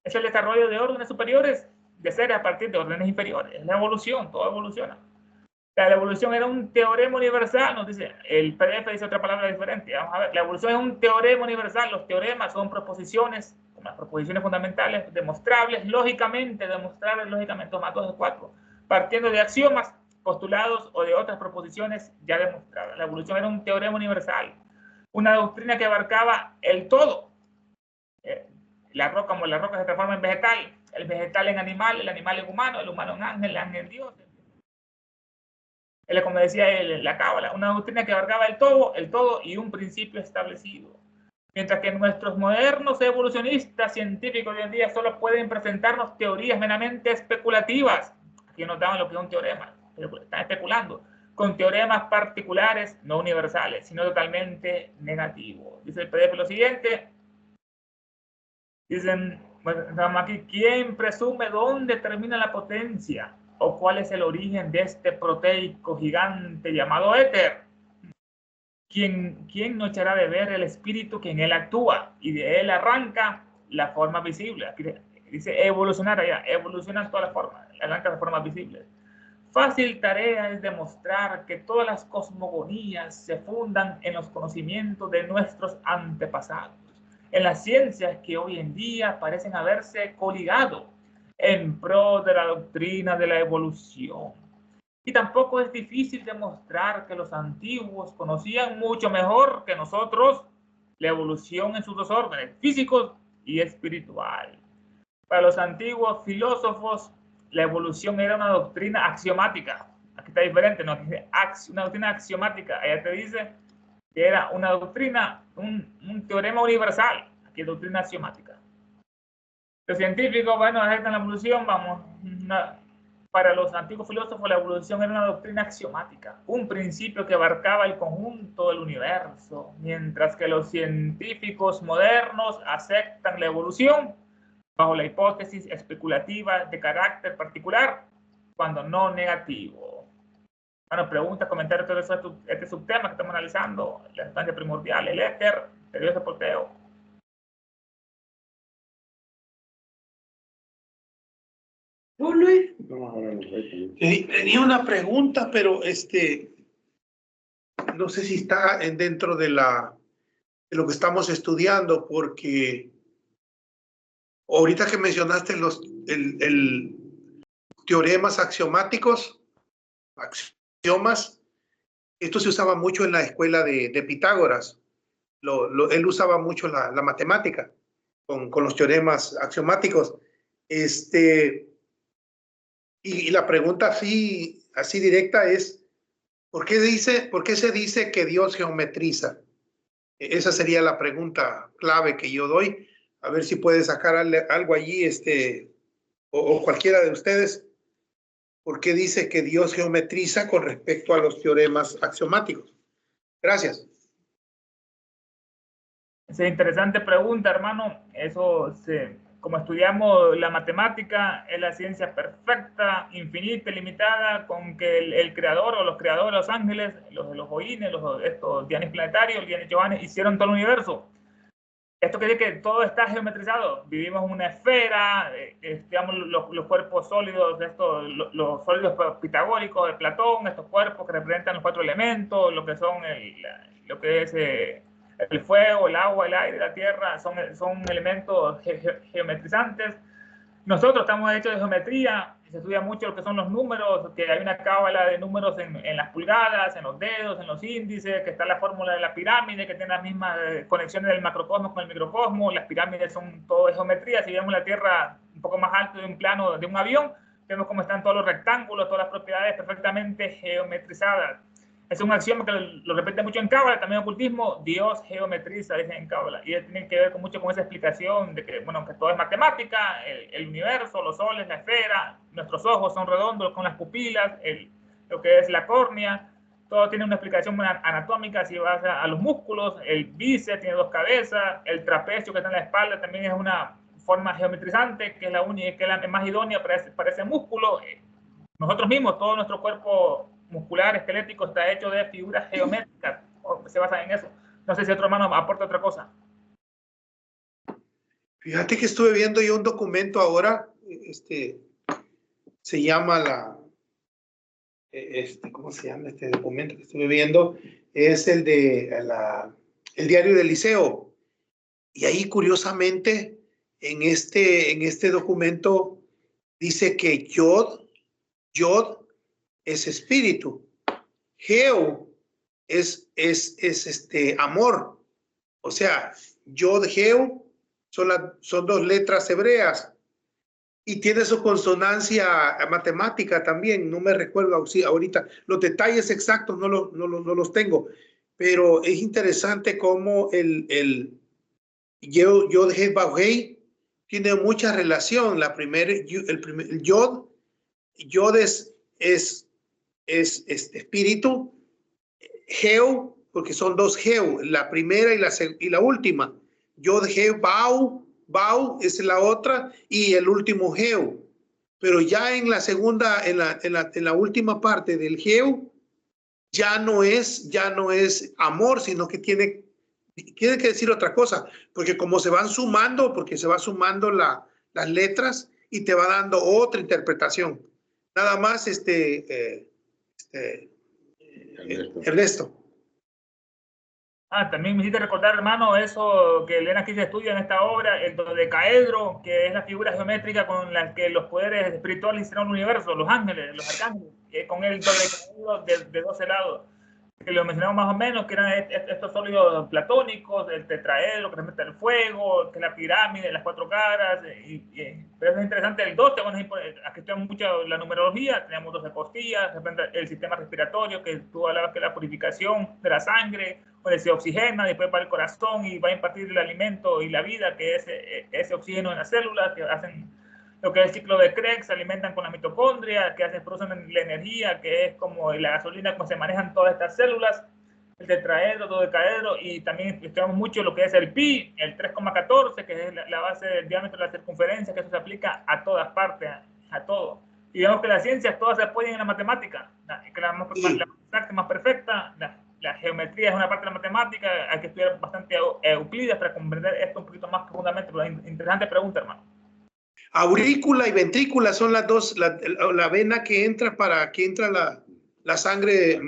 es el desarrollo de órdenes superiores de seres a partir de órdenes inferiores. Es la evolución, todo evoluciona. La evolución era un teorema universal, nos dice, el PDF dice otra palabra diferente. Vamos a ver, la evolución es un teorema universal. Los teoremas son proposiciones, como las proposiciones fundamentales, demostrables lógicamente, 2 más 2 es 4, partiendo de axiomas postulados o de otras proposiciones ya demostradas. La evolución era un teorema universal, una doctrina que abarcaba el todo. La roca, como la roca se transforma en vegetal, el vegetal en animal, el animal en humano, el humano en ángel, el ángel en Dios. Como decía la cábala, una doctrina que abarcaba el todo y un principio establecido. Mientras que nuestros modernos evolucionistas científicos de hoy en día solo pueden presentarnos teorías meramente especulativas. Aquí nos daban lo que es un teorema, pero están especulando, con teoremas particulares, no universales, sino totalmente negativos. Dice el PDF lo siguiente. Dicen, bueno, aquí, ¿quién presume dónde termina la potencia? ¿O cuál es el origen de este proteico gigante llamado éter? ¿Quién no echará de ver el espíritu que en él actúa y de él arranca la forma visible? Aquí dice evolucionar allá, evolucionan todas las formas, arranca las formas visibles. Fácil tarea es demostrar que todas las cosmogonías se fundan en los conocimientos de nuestros antepasados, en las ciencias que hoy en día parecen haberse coligado en pro de la doctrina de la evolución. Y tampoco es difícil demostrar que los antiguos conocían mucho mejor que nosotros la evolución en sus dos órdenes, físicos y espiritual. Para los antiguos filósofos, la evolución era una doctrina axiomática. Aquí está diferente, ¿no? Aquí dice una doctrina axiomática. Allá te dice que era una doctrina, un teorema universal. Aquí es doctrina axiomática. Los científicos, bueno, aceptan la evolución, vamos. Para los antiguos filósofos, la evolución era una doctrina axiomática, un principio que abarcaba el conjunto del universo, mientras que los científicos modernos aceptan la evolución bajo la hipótesis especulativa de carácter particular, cuando no negativo. Bueno, preguntas, comentarios sobre este subtema que estamos analizando, la sustancia primordial, el éter, periodo de porteo. Luis, tenía una pregunta, pero no sé si está dentro de lo que estamos estudiando, porque ahorita que mencionaste el teoremas axiomáticos, axiomas, esto se usaba mucho en la escuela de Pitágoras. Él usaba mucho la matemática con los teoremas axiomáticos. Y la pregunta así directa es, ¿por qué se dice que Dios geometriza? Esa sería la pregunta clave que yo doy. A ver si puede sacar algo allí, o cualquiera de ustedes. ¿Por qué dice que Dios geometriza con respecto a los teoremas axiomáticos? Gracias. Esa interesante pregunta, hermano. Eso como estudiamos la matemática, es la ciencia perfecta, infinita, ilimitada, con que el creador o los creadores, los ángeles, los boines, estos dianes planetarios, dianes Giovanni, hicieron todo el universo. Esto quiere decir que todo está geometrizado. Vivimos en una esfera, digamos, los cuerpos sólidos, los sólidos pitagóricos de Platón, estos cuerpos que representan los 4 elementos, lo que son lo que es el fuego, el agua, el aire, la tierra, son elementos geometrizantes. Nosotros estamos hechos de geometría, se estudia mucho lo que son los números, que hay una cábala de números en las pulgadas, en los dedos, en los índices, que está la fórmula de la pirámide, que tiene las mismas conexiones del macrocosmos con el microcosmos. Las pirámides son todo de geometría. Si vemos la Tierra un poco más alto de un plano de un avión, vemos cómo están todos los rectángulos, todas las propiedades perfectamente geometrizadas. Es un axioma que lo repite mucho en Cábala, también en ocultismo. Dios geometriza, dicen en Cábala. Y tiene que ver mucho con esa explicación de que, bueno, que todo es matemática, el universo, los soles, la esfera, nuestros ojos son redondos con las pupilas, lo que es la córnea, todo tiene una explicación anatómica. Si vas a los músculos, el bíceps tiene 2 cabezas, el trapecio que está en la espalda también es una forma geometrizante, que es la única, que es la más idónea para ese músculo. Nosotros mismos, todo nuestro cuerpo muscular, esquelético, está hecho de figuras geométricas, se basa en eso. No sé si otro hermano aporta otra cosa. Fíjate que estuve viendo yo un documento ahora, se llama ¿cómo se llama este documento que estuve viendo? Es el diario del Liceo. Y ahí, curiosamente, en este documento dice que Yod es espíritu. Geo es amor. O sea, Yod Geo son dos letras hebreas y tiene su consonancia matemática también. No me recuerdo ahorita. Los detalles exactos no los tengo, pero es interesante cómo el Yod He Vav Hei tiene mucha relación. El Yod es espíritu. Geo, porque son dos Geo, la primera y la última. Yod Geo Bau es la otra y el último Geo. Pero ya en la segunda, en la última parte del Geo, ya no es amor, sino que tiene que decir otra cosa, porque como se van sumando, porque se va sumando las letras y te va dando otra interpretación. Nada más, Ernesto. También me hiciste recordar, hermano, eso que Elena aquí se estudia en esta obra, el dodecaedro, que es la figura geométrica con la que los poderes espirituales hicieron el universo, los ángeles, los arcángeles, con el dodecaedro de 12 lados, que lo mencionamos más o menos, que eran estos sólidos platónicos, el tetraedro que representa el fuego, que es la pirámide, las 4 caras, pero es interesante el 12, bueno, aquí estudiamos mucho la numerología, tenemos 12 costillas, el sistema respiratorio, que tú hablabas que la purificación de la sangre, donde se oxigena, después para el corazón y va a impartir el alimento y la vida, que es ese oxígeno en las células, que hacen lo que es el ciclo de Krebs, se alimentan con la mitocondria, que producen la energía, que es como la gasolina, como se manejan todas estas células, el tetraedro, dodecaedro, y también estudiamos mucho lo que es el pi, el 3,14, que es la base del diámetro de la circunferencia, que eso se aplica a todas partes, a todo. Y vemos que las ciencias todas se apoyan en la matemática, que la más exacta, más perfecta, la geometría es una parte de la matemática, hay que estudiar bastante Euclides para comprender esto un poquito más profundamente, pero interesante pregunta, hermano. Aurícula y ventrícula son las dos, la vena que entra la sangre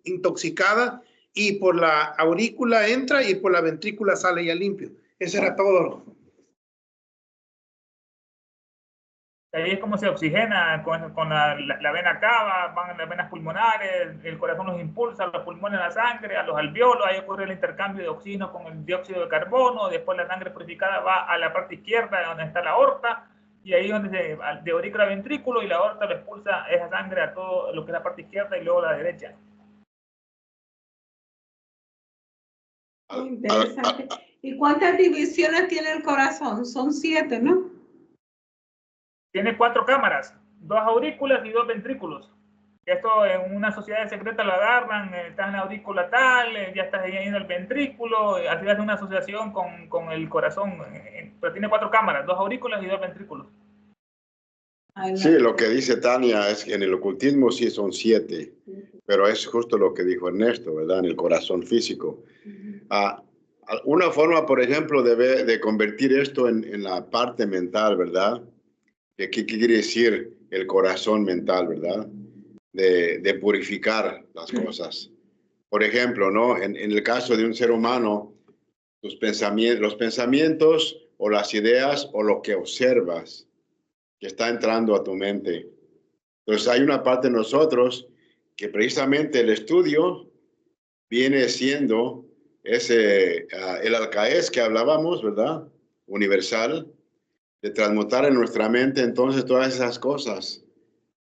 intoxicada, y por la aurícula entra y por la ventrícula sale ya limpio. Eso era todo. Ahí es como se oxigena con la vena cava, van las venas pulmonares, el corazón los impulsa, los pulmones la sangre, a los alvéolos, ahí ocurre el intercambio de oxígeno con el dióxido de carbono, después la sangre purificada va a la parte izquierda donde está la aorta, y ahí donde de aurícula a ventrículo, y la aorta lo expulsa esa sangre a todo lo que es la parte izquierda y luego la derecha. Interesante. ¿Y cuántas divisiones tiene el corazón? Son 7, ¿no? Tiene 4 cámaras, 2 aurículas y 2 ventrículos. Esto en una sociedad secreta lo agarran, estás en la aurícula tal, ya estás ahí en el ventrículo, así hace una asociación con el corazón, pero tiene 4 cámaras, 2 aurículas y 2 ventrículos. Sí, lo que dice Tania es que en el ocultismo sí son 7, pero es justo lo que dijo Ernesto, ¿verdad? En el corazón físico. Una forma, por ejemplo, de convertir esto en la parte mental, ¿verdad? ¿Qué quiere decir el corazón mental, verdad? De purificar las cosas. Por ejemplo, ¿no? En el caso de un ser humano, los pensamientos o las ideas o lo que observas que está entrando a tu mente. Entonces hay una parte de nosotros que precisamente el estudio viene siendo el alcaez que hablábamos, ¿verdad? Universal, de transmutar en nuestra mente entonces todas esas cosas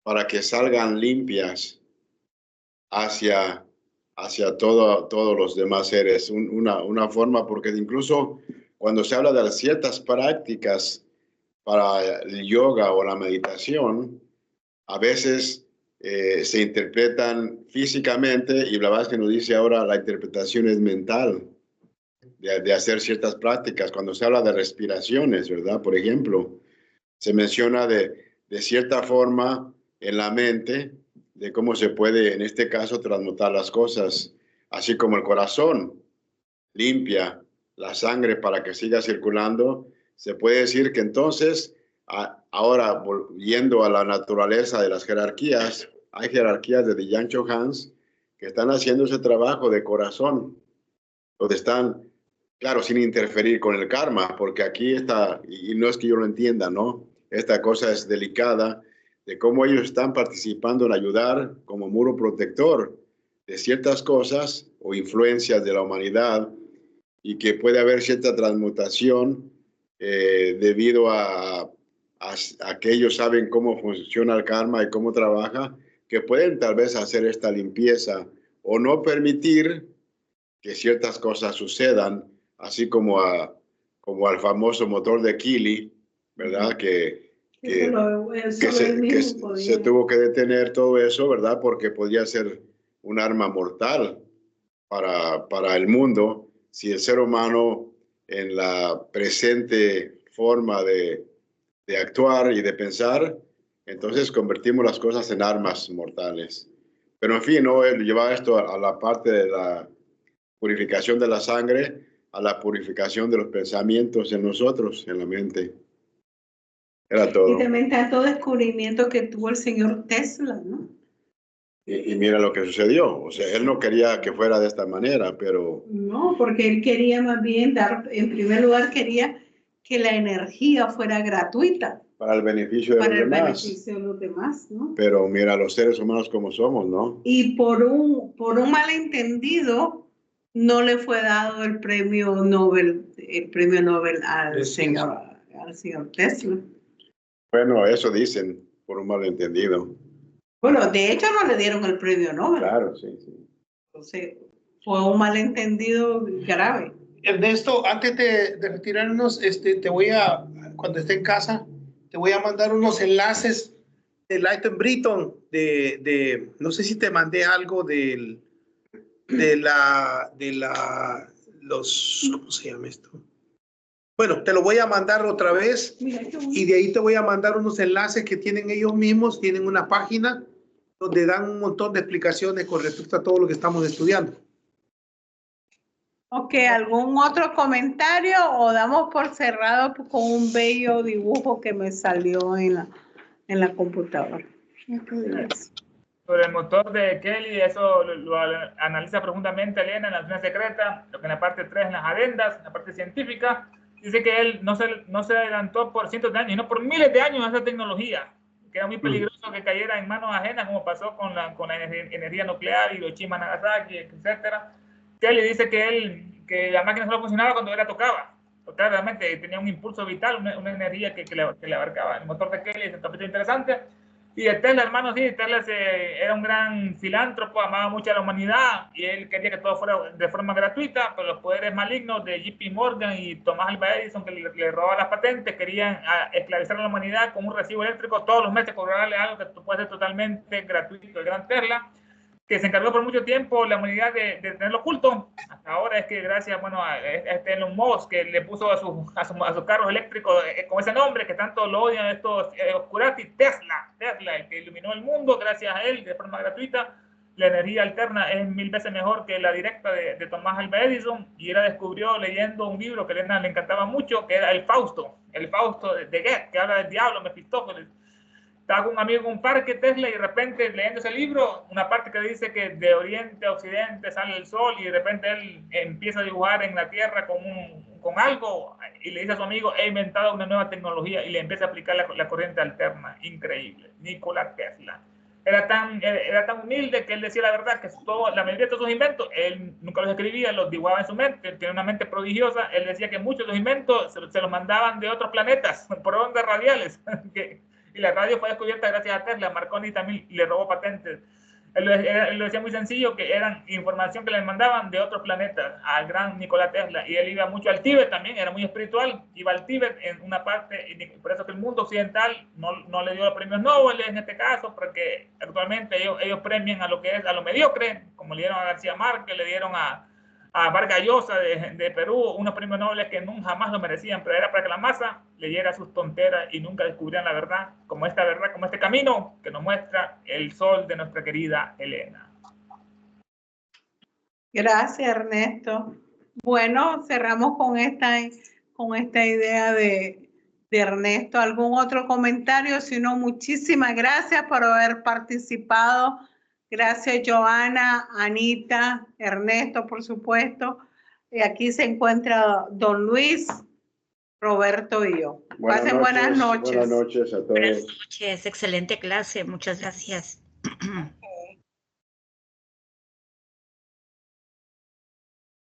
para que salgan limpias hacia todos los demás seres. Una forma, porque incluso cuando se habla de ciertas prácticas para el yoga o la meditación, a veces se interpretan físicamente, y la verdad es que nos dice ahora la interpretación es mental, de hacer ciertas prácticas. Cuando se habla de respiraciones, ¿verdad? Por ejemplo, se menciona de cierta forma en la mente de cómo se puede, en este caso, transmutar las cosas, así como el corazón limpia la sangre para que siga circulando. Se puede decir que entonces, ahora volviendo a la naturaleza de las jerarquías, hay jerarquías de Yang Cho Hans que están haciendo ese trabajo de corazón, donde están, claro, sin interferir con el karma, porque aquí está, y no es que yo lo entienda, ¿no? Esta cosa es delicada, de cómo ellos están participando en ayudar como muro protector de ciertas cosas o influencias de la humanidad, y que puede haber cierta transmutación debido a que ellos saben cómo funciona el karma y cómo trabaja, que pueden tal vez hacer esta limpieza o no permitir que ciertas cosas sucedan, así como al famoso motor de Kili, ¿verdad? Que se tuvo que detener todo eso, ¿verdad? Porque podía ser un arma mortal para el mundo si el ser humano en la presente forma de actuar y de pensar, entonces convertimos las cosas en armas mortales. Pero en fin, ¿no? Él lleva esto a la parte de la purificación de la sangre, a la purificación de los pensamientos en nosotros, en la mente. Era todo. Y también tanto descubrimiento que tuvo el señor Tesla, ¿no? Y mira lo que sucedió. O sea, él no quería que fuera de esta manera, pero... No, porque él quería más bien dar, en primer lugar, quería que la energía fuera gratuita. Para el beneficio de los demás. Para el beneficio de los demás, ¿no? Pero mira, los seres humanos como somos, ¿no? Y por un malentendido, no le fue dado el premio Nobel al señor Tesla. Bueno, eso dicen, por un malentendido. Bueno, de hecho no le dieron el premio Nobel. Claro, sí, sí. Entonces, fue un malentendido grave. Ernesto, antes de retirarnos, cuando esté en casa, te voy a mandar unos enlaces de Lighton Britton, no sé si te mandé algo ¿cómo se llama esto? Bueno, te lo voy a mandar otra vez. Mira, y de ahí te voy a mandar unos enlaces que tienen ellos mismos, tienen una página donde dan un montón de explicaciones con respecto a todo lo que estamos estudiando. Ok, ¿algún otro comentario o damos por cerrado con un bello dibujo que me salió en la computadora? Sobre el motor de Kelly, eso lo analiza profundamente Elena en la Nación Secreta, lo que en la parte 3 en las adendas, en la parte científica, dice que él no se adelantó por cientos de años, sino por miles de años a esa tecnología, que era muy peligroso que cayera en manos ajenas, como pasó con la energía nuclear, Hiroshima, Nagasaki, etcétera. Kelly dice que la máquina solo funcionaba cuando él la tocaba. Total, realmente tenía un impulso vital, una energía que le abarcaba. El motor de Kelly es un capítulo interesante. Y de Tesla, hermano, sí, Tesla era un gran filántropo, amaba mucho a la humanidad y él quería que todo fuera de forma gratuita, pero los poderes malignos de JP Morgan y Thomas Alva Edison, que le robaba las patentes, querían esclavizar a la humanidad con un recibo eléctrico todos los meses, cobrarle algo que puede ser totalmente gratuito. El gran Tesla, que se encargó por mucho tiempo la humanidad de tenerlo oculto. Hasta ahora es que gracias, bueno, a Elon Musk, que le puso a sus carros eléctricos con ese nombre que tanto lo odian estos oscurati, Tesla, el que iluminó el mundo, gracias a él, de forma gratuita. La energía alterna es 1000 veces mejor que la directa de Thomas Alva Edison, y él la descubrió leyendo un libro que a Elena le encantaba mucho, que era el Fausto de Goethe, que habla del diablo, Mefistófeles. Estaba con un amigo en un parque Tesla y de repente leyendo ese libro, una parte que dice que de oriente a occidente sale el sol y de repente él empieza a dibujar en la tierra con algo y le dice a su amigo, he inventado una nueva tecnología, y le empieza a aplicar la corriente alterna. Increíble. Nikola Tesla. Era tan humilde que él decía la verdad, que la mayoría de todos sus inventos, él nunca los escribía, los dibujaba en su mente, tiene una mente prodigiosa. Él decía que muchos de los inventos se los mandaban de otros planetas, por ondas radiales, y la radio fue descubierta gracias a Tesla. Marconi también le robó patentes. Él lo decía muy sencillo, que eran información que le mandaban de otros planetas al gran Nikola Tesla. Y él iba mucho al Tíbet también, era muy espiritual, iba al Tíbet en una parte, y por eso que el mundo occidental no le dio los premios Nobel en este caso, porque actualmente ellos premian a lo que es, a lo mediocre, como le dieron a García Márquez, le dieron a Vargas Llosa de Perú, unos premios Nobel que nunca jamás lo merecían, pero era para que la masa leyera sus tonteras y nunca descubrían la verdad, como este camino que nos muestra el sol de nuestra querida Elena. Gracias, Ernesto. Bueno, cerramos con esta idea de Ernesto. ¿Algún otro comentario? Si no, muchísimas gracias por haber participado. Gracias, Joana, Anita, Ernesto, por supuesto. Y aquí se encuentra don Luis Roberto y yo. Buenas Pasen buenas noches. Buenas noches a todos. Buenas noches, excelente clase, muchas gracias.